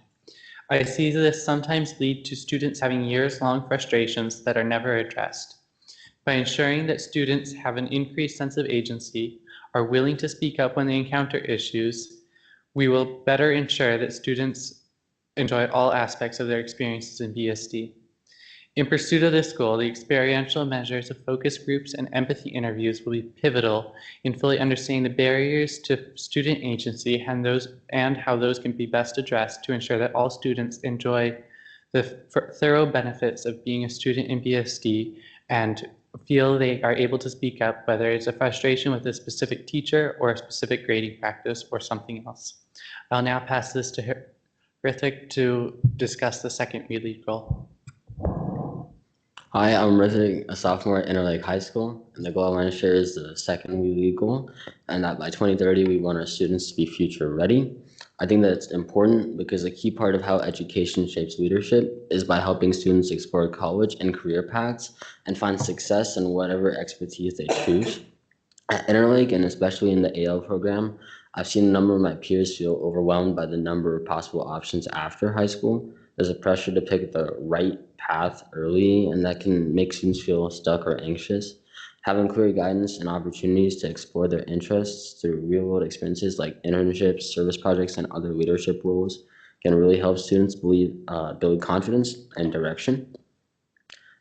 I see this sometimes lead to students having years-long frustrations that are never addressed. By ensuring that students have an increased sense of agency, are willing to speak up when they encounter issues, we will better ensure that students enjoy all aspects of their experiences in BSD. In pursuit of this goal, the experiential measures of focus groups and empathy interviews will be pivotal in fully understanding the barriers to student agency and how those can be best addressed to ensure that all students enjoy the thorough benefits of being a student in BSD and feel they are able to speak up, whether it's a frustration with a specific teacher or a specific grading practice or something else. I'll now pass this to Rithik to discuss the second We Lead goal. Hi, I'm Rithik, a sophomore at Interlake High School, and the goal I want to share is the second We Lead goal, and that by 2030 we want our students to be future ready. I think that it's important because a key part of how education shapes leadership is by helping students explore college and career paths and find success in whatever expertise they choose. At Interlake, and especially in the AL program, I've seen a number of my peers feel overwhelmed by the number of possible options after high school. There's a pressure to pick the right path early, and that can make students feel stuck or anxious. Having clear guidance and opportunities to explore their interests through real-world experiences like internships, service projects, and other leadership roles can really help students build confidence and direction.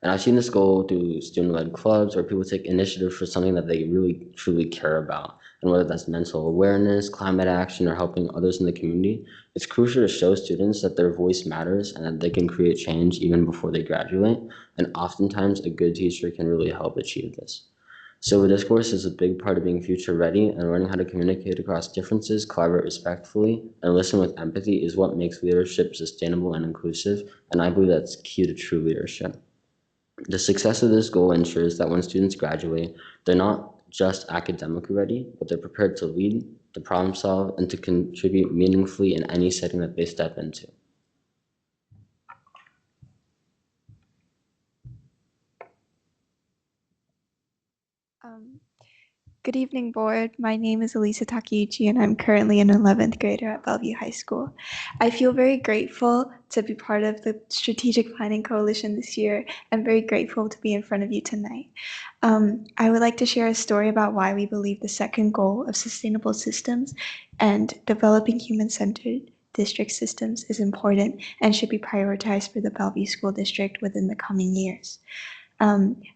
And I've seen this go through student-led clubs where people take initiative for something that they really truly care about. And whether that's mental awareness, climate action, or helping others in the community, it's crucial to show students that their voice matters and that they can create change even before they graduate. And oftentimes a good teacher can really help achieve this. So discourse is a big part of being future ready, and learning how to communicate across differences, collaborate respectfully, and listen with empathy is what makes leadership sustainable and inclusive. And I believe that's key to true leadership. The success of this goal ensures that when students graduate, they're not just academically ready, but they're prepared to lead, to problem solve, and to contribute meaningfully in any setting that they step into. Good evening, board. My name is Elisa Takeuchi, and I'm currently an 11th grader at Bellevue High School. I feel very grateful to be part of the Strategic Planning Coalition this year, and very grateful to be in front of you tonight. I would like to share a story about why we believe the second goal of sustainable systems and developing human-centered district systems is important and should be prioritized for the Bellevue School District within the coming years.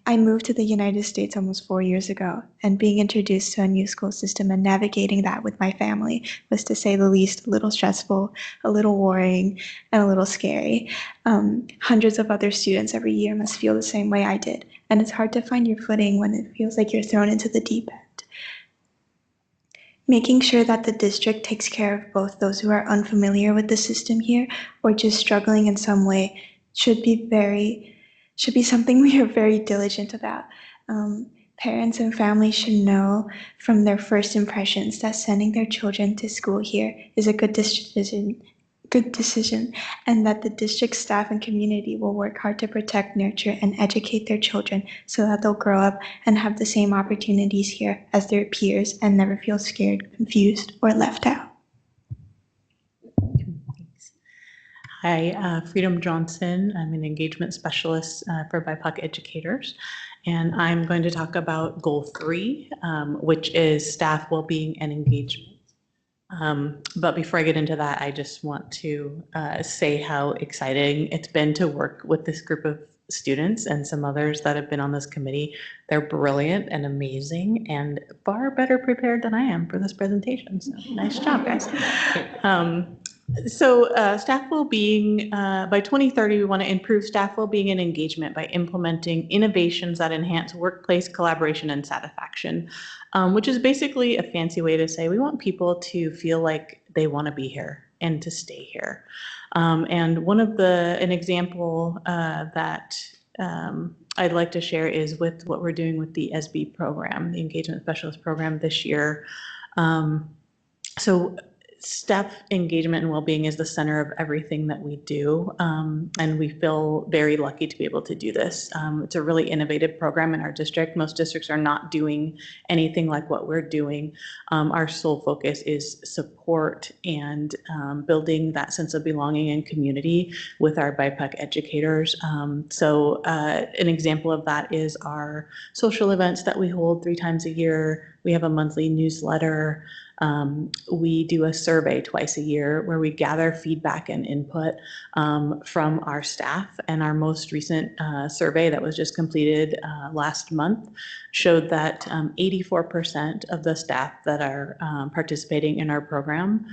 I moved to the United States almost 4 years ago, and being introduced to a new school system and navigating that with my family was, to say the least, a little stressful, a little worrying, and a little scary. Hundreds of other students every year must feel the same way I did, and it's hard to find your footing when it feels like you're thrown into the deep end. Making sure that the district takes care of both those who are unfamiliar with the system here or just struggling in some way should be something we are very diligent about. Parents and families should know from their first impressions that sending their children to school here is a good decision, and that the district staff and community will work hard to protect, nurture, and educate their children so that they'll grow up and have the same opportunities here as their peers and never feel scared, confused, or left out. Hi, Freedom Johnson. I'm an engagement specialist for BIPOC educators, and I'm going to talk about goal 3, which is staff well-being and engagement. But before I get into that, I just want to say how exciting it's been to work with this group of students and some others that have been on this committee. They're brilliant and amazing and far better prepared than I am for this presentation. So nice job, guys. Staff well-being, by 2030, we want to improve staff well-being and engagement by implementing innovations that enhance workplace collaboration and satisfaction, which is basically a fancy way to say we want people to feel like they want to be here and to stay here. And an example that I'd like to share is with what we're doing with the SB program, the Engagement Specialist Program this year. Staff engagement and well-being is the center of everything that we do, and we feel very lucky to be able to do this. It's a really innovative program in our district. Most districts are not doing anything like what we're doing. Our sole focus is support and building that sense of belonging and community with our BIPOC educators. An example of that is our social events that we hold 3 times a year. We have a monthly newsletter. We do a survey twice a year where we gather feedback and input from our staff. And our most recent survey that was just completed last month showed that 84% of the staff that are participating in our program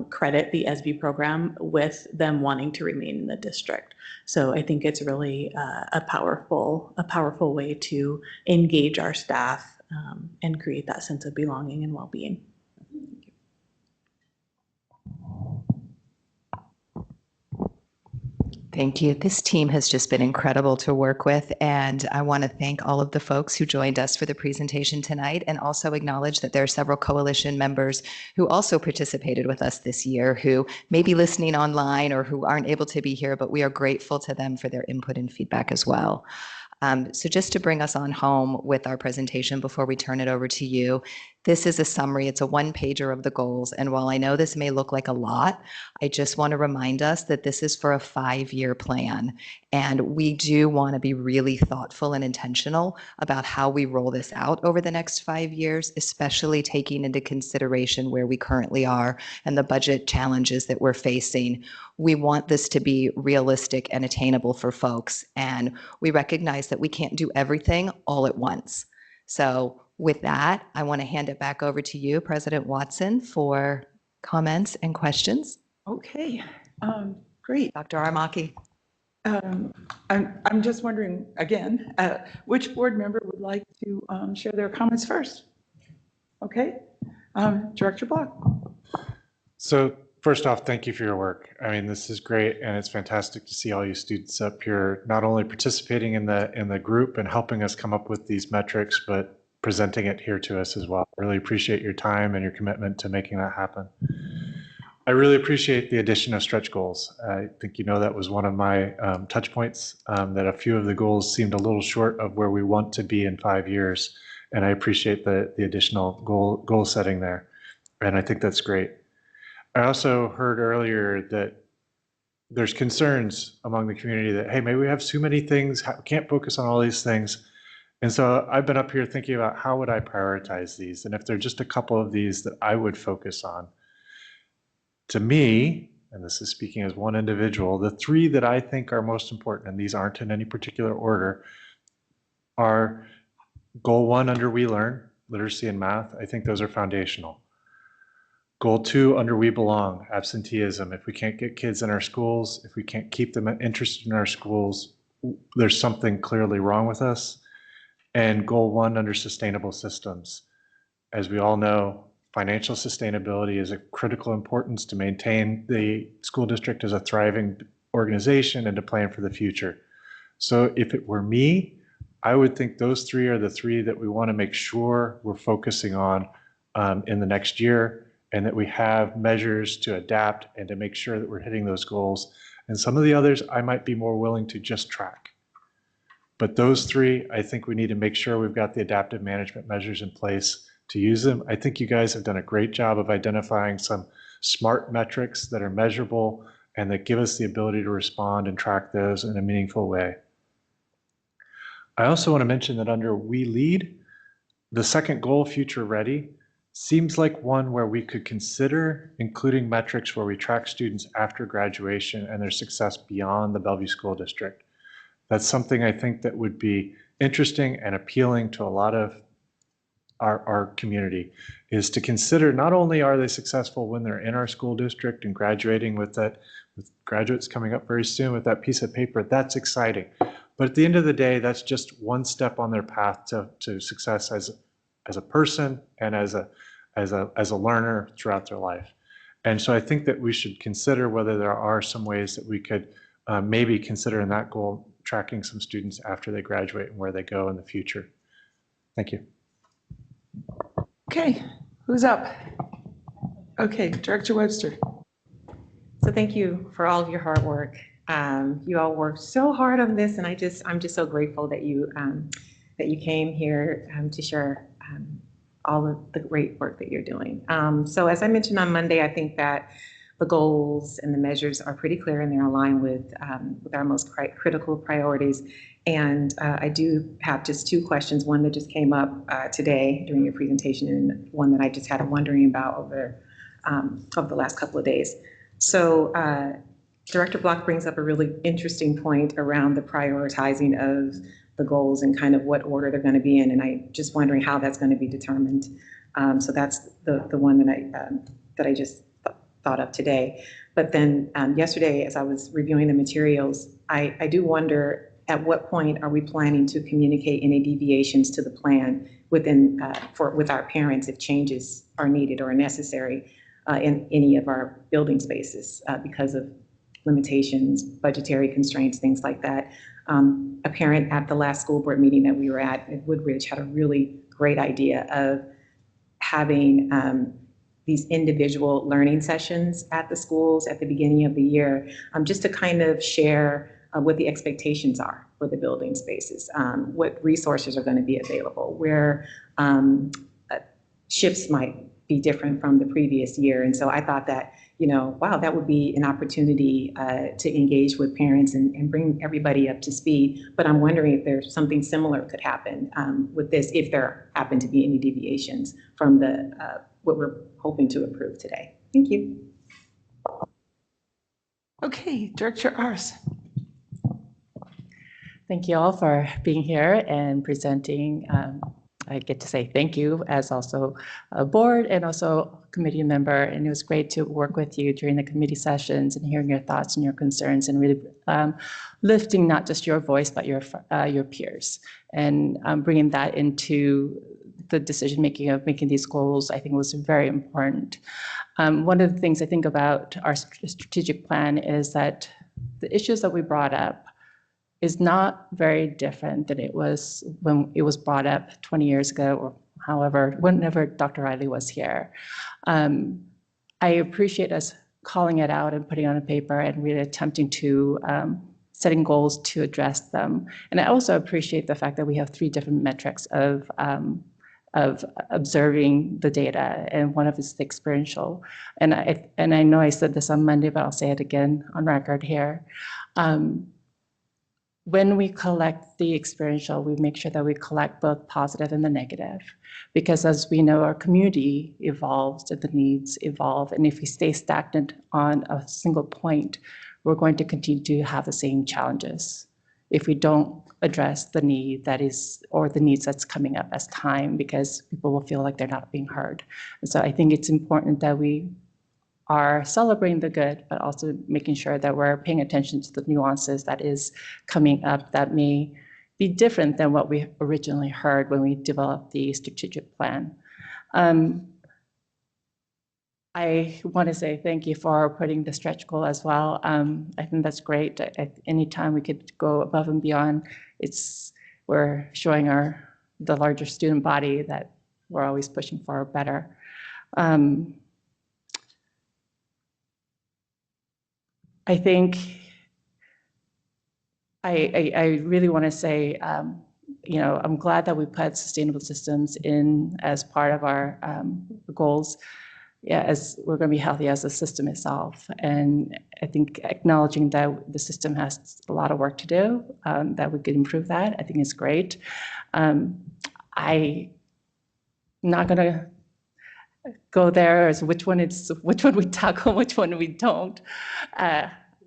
credit the SB program with them wanting to remain in the district. So I think it's really a powerful way to engage our staff and create that sense of belonging and well-being. Thank you. This team has just been incredible to work with, and I want to thank all of the folks who joined us for the presentation tonight, and also acknowledge that there are several coalition members who also participated with us this year who may be listening online or who aren't able to be here, but we are grateful to them for their input and feedback as well. So just to bring us on home with our presentation before we turn it over to you, this is a summary. It's a one-pager of the goals. And while I know this may look like a lot, I just want to remind us that this is for a 5-year plan. And we do want to be really thoughtful and intentional about how we roll this out over the next 5 years, especially taking into consideration where we currently are and the budget challenges that we're facing. We want this to be realistic and attainable for folks. And we recognize that we can't do everything all at once. So with that, I want to hand it back over to you, President Watson, for comments and questions. Okay, great. Dr. Armaki. I'm just wondering, again, which board member would like to share their comments first? Okay, Director Block. So first off, thank you for your work. I mean, this is great, and it's fantastic to see all you students up here, not only participating in the group and helping us come up with these metrics, but presenting it here to us as well. Really appreciate your time and your commitment to making that happen. I really appreciate the addition of stretch goals. I think that was one of my touch points, that a few of the goals seemed a little short of where we want to be in 5 years. And I appreciate the additional goal setting there. And I think that's great. I also heard earlier that there's concerns among the community that, hey, maybe we have too many things, can't focus on all these things. And so I've been up here thinking about how would I prioritize these? And if there are just a couple of these that I would focus on. To me, and this is speaking as one individual, the 3 that I think are most important, and these aren't in any particular order, are goal 1 under We Learn, literacy and math. I think those are foundational. Goal 2 under We Belong, absenteeism. If we can't get kids in our schools, if we can't keep them interested in our schools, there's something clearly wrong with us. And goal 1 under sustainable systems. As we all know, financial sustainability is of critical importance to maintain the school district as a thriving organization and to plan for the future. So if it were me, I would think those three are the three that we want to make sure we're focusing on in the next year, and that we have measures to adapt and to make sure that we're hitting those goals. And some of the others, I might be more willing to just track. But those three, I think we need to make sure we've got the adaptive management measures in place to use them. I think you guys have done a great job of identifying some smart metrics that are measurable and that give us the ability to respond and track those in a meaningful way. I also want to mention that under We Lead, the second goal, Future Ready, seems like one where we could consider including metrics where we track students after graduation and their success beyond the Bellevue School District. That's something I think that would be interesting and appealing to a lot of our community, is to consider not only are they successful when they're in our school district and graduating with graduates coming up very soon with that piece of paper, that's exciting. But at the end of the day, that's just one step on their path to success as a person and as a learner throughout their life. And so I think that we should consider whether there are some ways that we could maybe consider in that goal tracking some students after they graduate and where they go in the future. Thank you. Okay, who's up? Okay, Director Webster. So thank you for all of your hard work. You all worked so hard on this, and I'm just so grateful that you came here to share all of the great work that you're doing. So as I mentioned on Monday, I think that the goals and the measures are pretty clear and they're aligned with our most critical priorities. And I do have just two questions, one that just came up today during your presentation and one that I just had a wondering about over the last couple of days. So Director Block brings up a really interesting point around the prioritizing of the goals and kind of what order they're going to be in. And I'm just wondering how that's going to be determined. So that's the one that I just thought of today. But then yesterday, as I was reviewing the materials, I do wonder at what point are we planning to communicate any deviations to the plan with our parents if changes are needed or necessary in any of our building spaces because of limitations, budgetary constraints, things like that. A parent at the last school board meeting that we were at Woodridge had a really great idea of having these individual learning sessions at the schools at the beginning of the year, just to kind of share what the expectations are for the building spaces, what resources are going to be available, where shifts might be different from the previous year. And so I thought that, wow, that would be an opportunity to engage with parents and bring everybody up to speed. But I'm wondering if there's something similar could happen with this, if there happen to be any deviations from what we're hoping to approve today. Thank you. Okay, Director Ars. Thank you all for being here and presenting. I get to say thank you as also a board and also committee member. And it was great to work with you during the committee sessions and hearing your thoughts and your concerns and really lifting not just your voice, but your peers and bringing that into the decision making of making these goals. I think was very important. One of the things I think about our strategic plan is that the issues that we brought up is not very different than it was when it was brought up 20 years ago, or however, whenever Dr. Riley was here. I appreciate us calling it out and putting it on a paper and really attempting to setting goals to address them. And I also appreciate the fact that we have 3 different metrics of observing the data, and one of is the experiential. And I know I said this on Monday, but I'll say it again on record here. When we collect the experiential, we make sure that we collect both positive and the negative, because as we know, our community evolves and the needs evolve. And if we stay stagnant on a single point, we're going to continue to have the same challenges if we don't address the need that is, or the needs that's coming up as time, because people will feel like they're not being heard. And so I think it's important that we are celebrating the good, but also making sure that we're paying attention to the nuances that is coming up that may be different than what we originally heard when we developed the strategic plan. I want to say thank you for putting the stretch goal as well. I think that's great. Anytime we could go above and beyond, we're showing the larger student body that we're always pushing for better. I think I really want to say, I'm glad that we put sustainable systems in as part of our goals. Yeah, as we're going to be healthy as the system itself. And I think acknowledging that the system has a lot of work to do, that we could improve that, I think is great. I'm not going to go there as which one we tackle, which one we don't.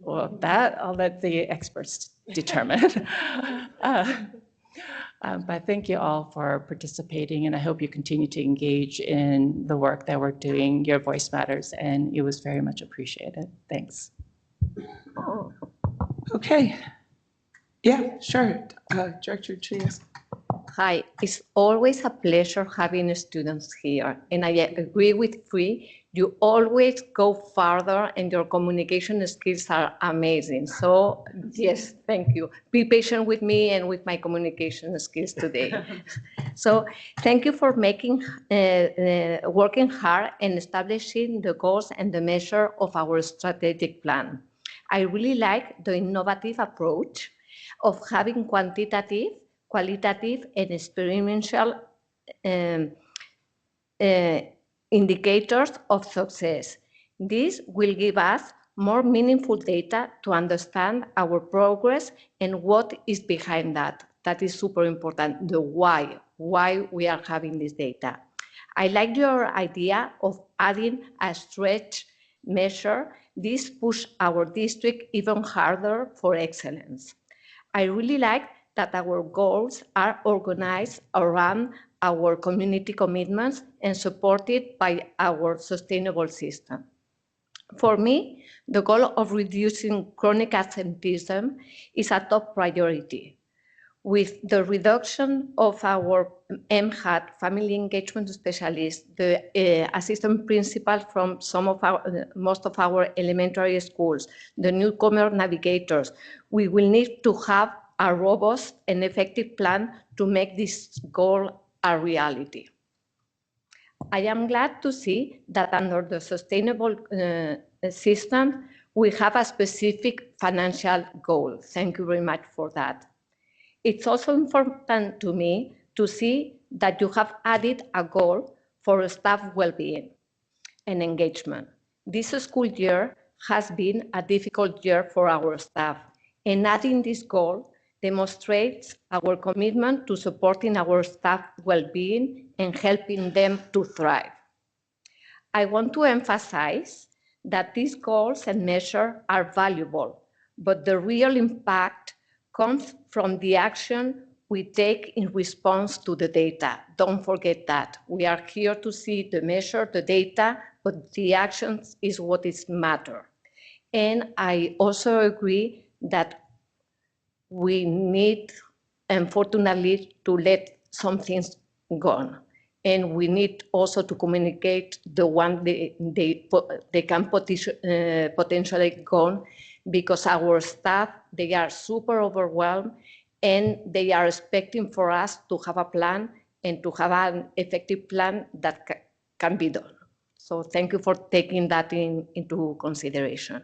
Well, that I'll let the experts determine. But thank you all for participating, and I hope you continue to engage in the work that we're doing. Your voice matters, and it was very much appreciated. Thanks. Okay. Yeah, sure. Director Trias. Hi, it's always a pleasure having students here, and I agree with Free. You always go farther, and your communication skills are amazing. So yes, thank you. Be patient with me and with my communication skills today. So thank you for working hard and establishing the goals and the measure of our strategic plan. I really like the innovative approach of having quantitative, qualitative, and experiential indicators of success. This will give us more meaningful data to understand our progress and what is behind that. That is super important, the why we are having this data. I like your idea of adding a stretch measure. This pushes our district even harder for excellence. I really like that our goals are organized around our community commitments and supported by our sustainable system. For me, the goal of reducing chronic absenteeism is a top priority. With the reduction of our MHAT, family engagement specialist, the assistant principal from most of our elementary schools, the newcomer navigators, we will need to have a robust and effective plan to make this goal a reality. I am glad to see that under the sustainable system, we have a specific financial goal. Thank you very much for that. It's also important to me to see that you have added a goal for staff well-being and engagement. This school year has been a difficult year for our staff, and adding this goal demonstrates our commitment to supporting our staff well-being and helping them to thrive. I want to emphasize that these goals and measures are valuable, but the real impact comes from the action we take in response to the data. Don't forget that. We are here to see the measure, the data, but the actions is what is matter. And I also agree that we need, unfortunately, to let some things go. And we need also to communicate the one they can potentially go, because our staff, they are super overwhelmed and they are expecting for us to have a plan and to have an effective plan that can be done. So thank you for taking that into consideration.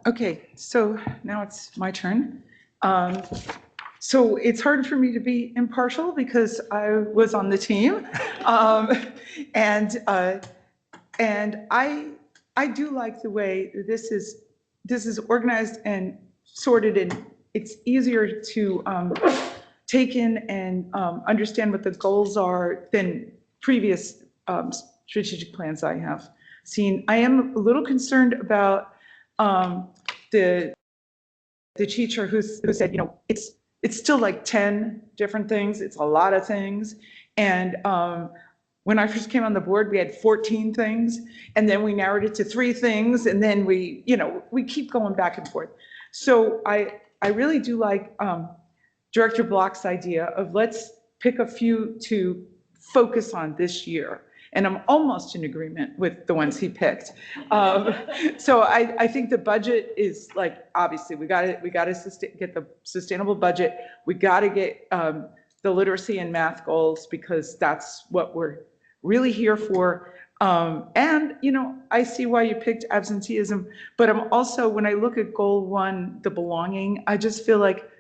Okay, so now it's my turn. So it's hard for me to be impartial because I was on the team. And I do like the way this is organized and sorted, and it's easier to take in and understand what the goals are than previous strategic plans I have seen. I am a little concerned about the teacher who said, it's still like 10 different things. It's a lot of things. And when I first came on the board, we had 14 things, and then we narrowed it to 3 things, and then we keep going back and forth. So I really do like Director Block's idea of let's pick a few to focus on this year. and I'm almost in agreement with the ones he picked. So I think the budget is like, obviously, we got to get the sustainable budget. We got to get the literacy and math goals, because that's what we're really here for. And, you know, I see why you picked absenteeism, but I'm also, when I look at goal 1, the belonging, I just feel like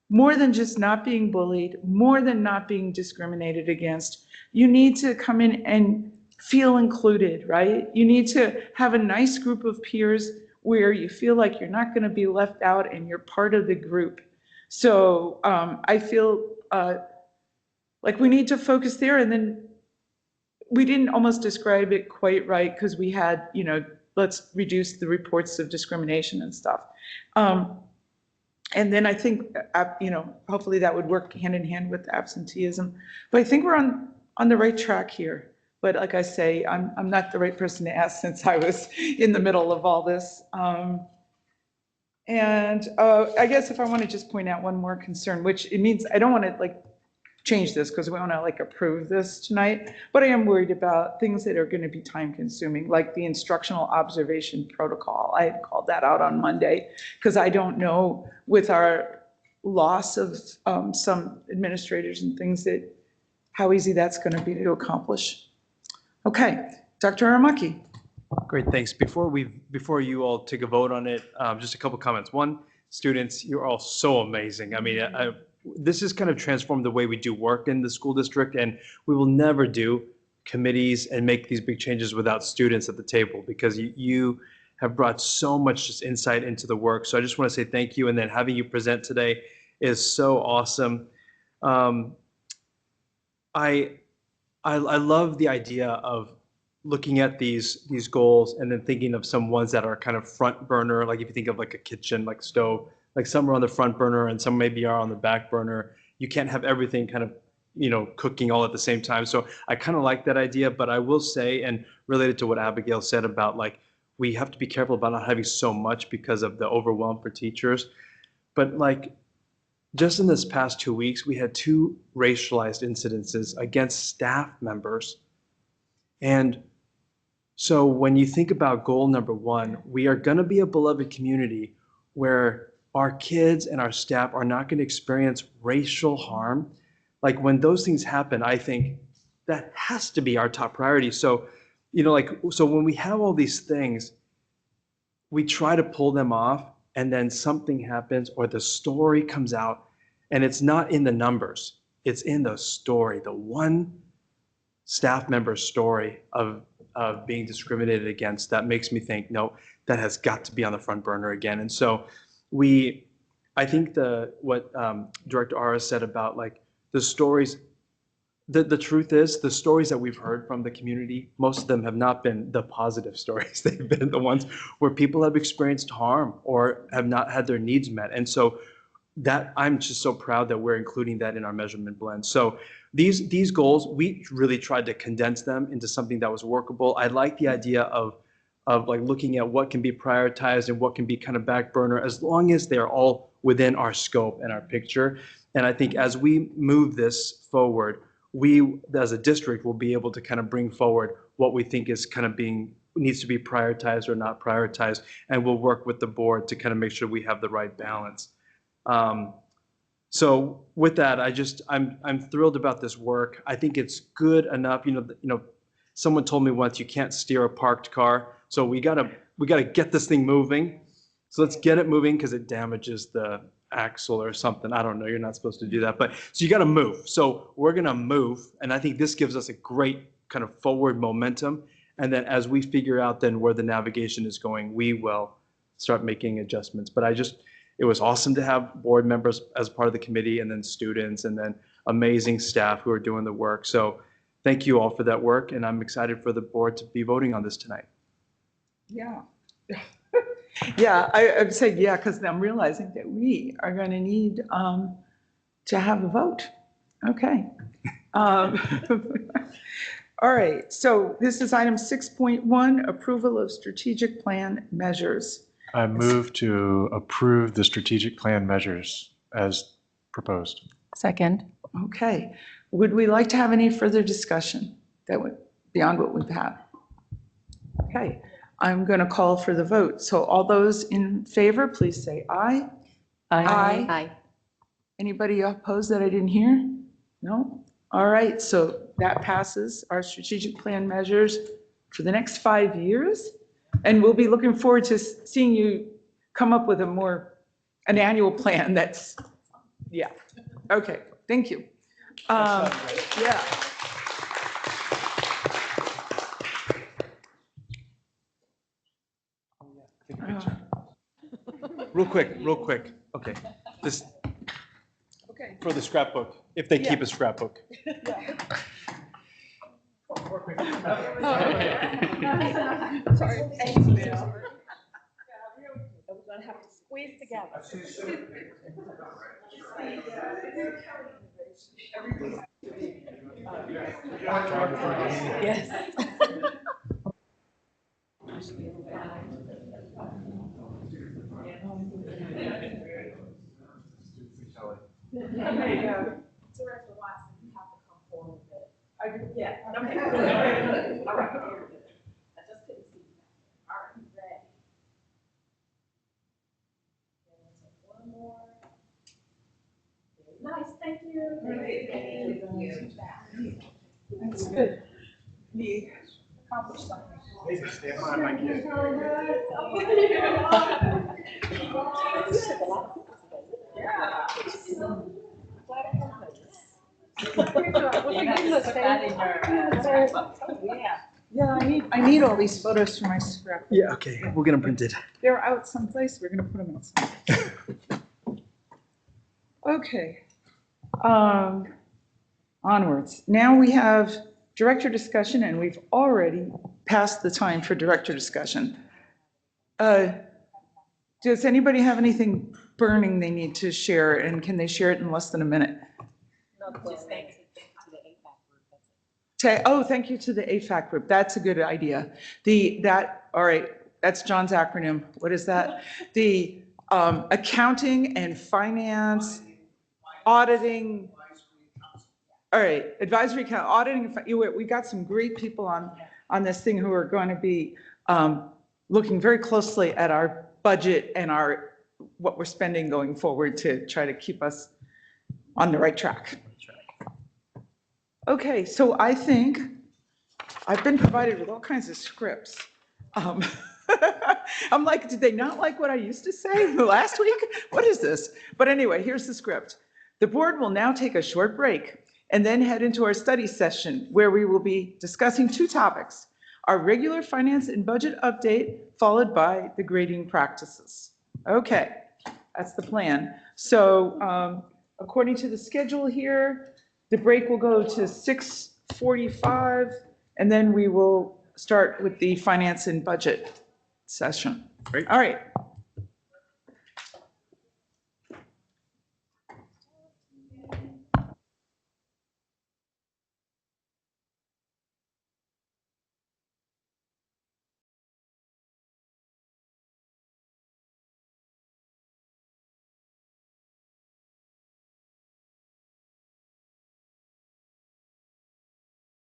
more than just not being bullied, more than not being discriminated against, you need to come in and feel included, right? You need to have a nice group of peers where you feel like you're not going to be left out and you're part of the group. So I feel like we need to focus there. And then we didn't almost describe it quite right, because we had, you know, let's reduce the reports of discrimination and stuff. And then I think, you know, hopefully that would work hand in hand with absenteeism. But I think we're on the right track here. But like I say, I'm not the right person to ask, since I was in the middle of all this. And I guess if I want to just point out one more concern, which it means I don't want to like change this because we want to like approve this tonight, but I am worried about things that are going to be time consuming, like the instructional observation protocol. I had called that out on Monday because I don't know, with our loss of some administrators and things, that how easy that's going to be to accomplish. Okay, Dr. Aramaki. Great, thanks. Before you all take a vote on it, just a couple comments. One, students, you're all so amazing. I mean, this has kind of transformed the way we do work in the school district, and we will never do committees and make these big changes without students at the table, because you have brought so much just insight into the work. So I just want to say thank you, and then having you present today is so awesome. I love the idea of looking at these goals and then thinking of some ones that are kind of front burner, like if you think of like a kitchen, like stove, like some are on the front burner and some maybe are on the back burner. You can't have everything kind of, you know, cooking all at the same time. So I kind of like that idea, but I will say, and related to what Abigail said about like, we have to be careful about not having so much because of the overwhelm for teachers. But like, just in this past 2 weeks, we had 2 racialized incidences against staff members. And so when you think about goal number 1, we are going to be a beloved community where our kids and our staff are not going to experience racial harm. Like when those things happen, I think that has to be our top priority. So, you know, like, so when we have all these things, we try to pull them off, and then something happens or the story comes out, and it's not in the numbers, it's in the story, the one staff member's story of being discriminated against, that makes me think, no, that has got to be on the front burner again. And so I think what Director Ara said about like the stories, the truth is the stories that we've heard from the community, most of them have not been the positive stories. They've been the ones where people have experienced harm or have not had their needs met. And so that I'm just so proud that we're including that in our measurement blend. So these goals, we really tried to condense them into something that was workable. I like the idea of like looking at what can be prioritized and what can be kind of back burner, as long as they're all within our scope and our picture. And I think as we move this forward, we as a district will be able to kind of bring forward what we think is kind of needs to be prioritized or not prioritized, and we'll work with the board to kind of make sure we have the right balance. So with that, I'm thrilled about this work. I think it's good enough. You know, someone told me once, you can't steer a parked car. So we gotta get this thing moving. So let's get it moving, because it damages the axle or something. I don't know. You're not supposed to do that, but so you got to move. So we're gonna move, and I think this gives us a great kind of forward momentum. And then as we figure out then where the navigation is going, we will start making adjustments. But it was awesome to have board members as part of the committee, and then students, and then amazing staff who are doing the work. So thank you all for that work, and I'm excited for the board to be voting on this tonight. Yeah. Yeah, I'm saying yeah, because I'm realizing that we are going to need to have a vote. Okay. All right, so this is item 6.1, approval of strategic plan measures. I move to approve the strategic plan measures as proposed. Second. Okay. Would we like to have any further discussion? beyond what we've had. Okay, I'm going to call for the vote. So all those in favor, please say aye. Aye. Aye. Anybody opposed that I didn't hear? No? All right, so that passes our strategic plan measures for the next 5 years. And we'll be looking forward to seeing you come up with an annual plan that's, yeah. Okay, thank you. Yeah. Real quick. Okay. This, for the scrapbook, if they keep a scrapbook. Sorry. Thank you. We're gonna have to squeeze together. Yes. Director Watson, you have to come forward with it. Yeah. Okay. All right. I just couldn't see you. All right. Ready. One more. Very nice. Thank you. Thank you. That's good. We accomplished something. Yeah, I need all these photos for my scrap. Yeah, okay, we'll get them printed. They're out someplace, we're gonna put them outside. Okay. Onwards. Now we have director discussion, and we've already passed the time for director discussion. Does anybody have anything burning they need to share, and can they share it in less than a minute? Oh, thank you to the AFAC group. That's a good idea. All right, that's John's acronym. What is that? The accounting and finance, auditing. All right, advisory council, auditing. We got some great people on this thing who are going to be looking very closely at our budget and what we're spending going forward to try to keep us on the right track. Okay, so I think I've been provided with all kinds of scripts. I'm like, did they not like what I used to say last week? What is this? But anyway, here's the script. The board will now take a short break and then head into our study session where we will be discussing 2 topics: our regular finance and budget update, followed by the grading practices. Okay, that's the plan. So according to the schedule here, the break will go to 6:45, and then we will start with the finance and budget session. Great. All right.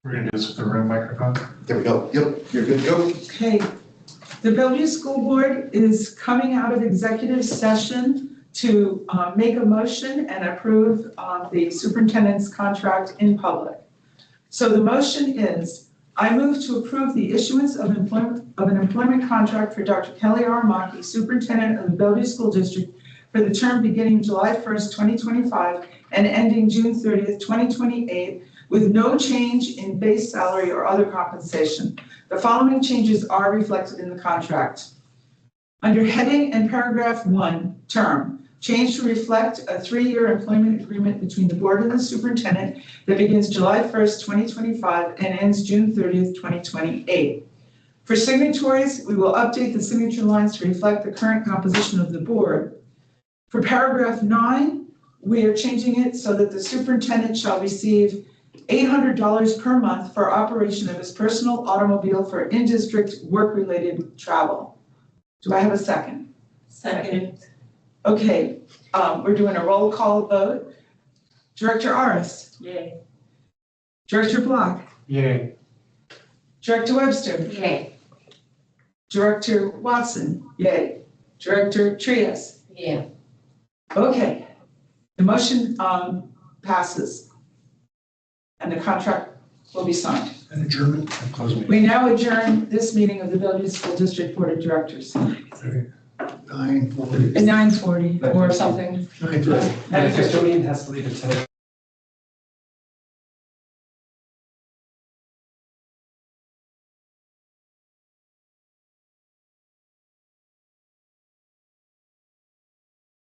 We're gonna do this with the room microphone. There we go. Yep, you're good to go. Okay. The Bellevue School Board is coming out of executive session to make a motion and approve the superintendent's contract in public. So the motion is, I move to approve the issuance of an employment contract for Dr. Kelly Aramaki, superintendent of the Bellevue School District, for the term beginning July 1st, 2025 and ending June 30th, 2028, with no change in base salary or other compensation. The following changes are reflected in the contract. Under heading and paragraph 1, term, change to reflect a 3-year employment agreement between the board and the superintendent that begins July 1st, 2025 and ends June 30th, 2028. For signatories, we will update the signature lines to reflect the current composition of the board. For paragraph 9, we are changing it so that the superintendent shall receive $800 per month for operation of his personal automobile for in-district work-related travel. Do I have a second? Second. Okay, we're doing a roll call vote. Director Aris. Yay. Director Block. Yay. Director Webster? Yay. Director Watson? Yay. Director Trias? Yeah. Okay. The motion passes. And the contract will be signed. And adjournment and close meeting. We now adjourn this meeting of the Bellevue School District Board of Directors. 9:40. At 9:40 or something. 9:30. And the custodian has to leave at 10.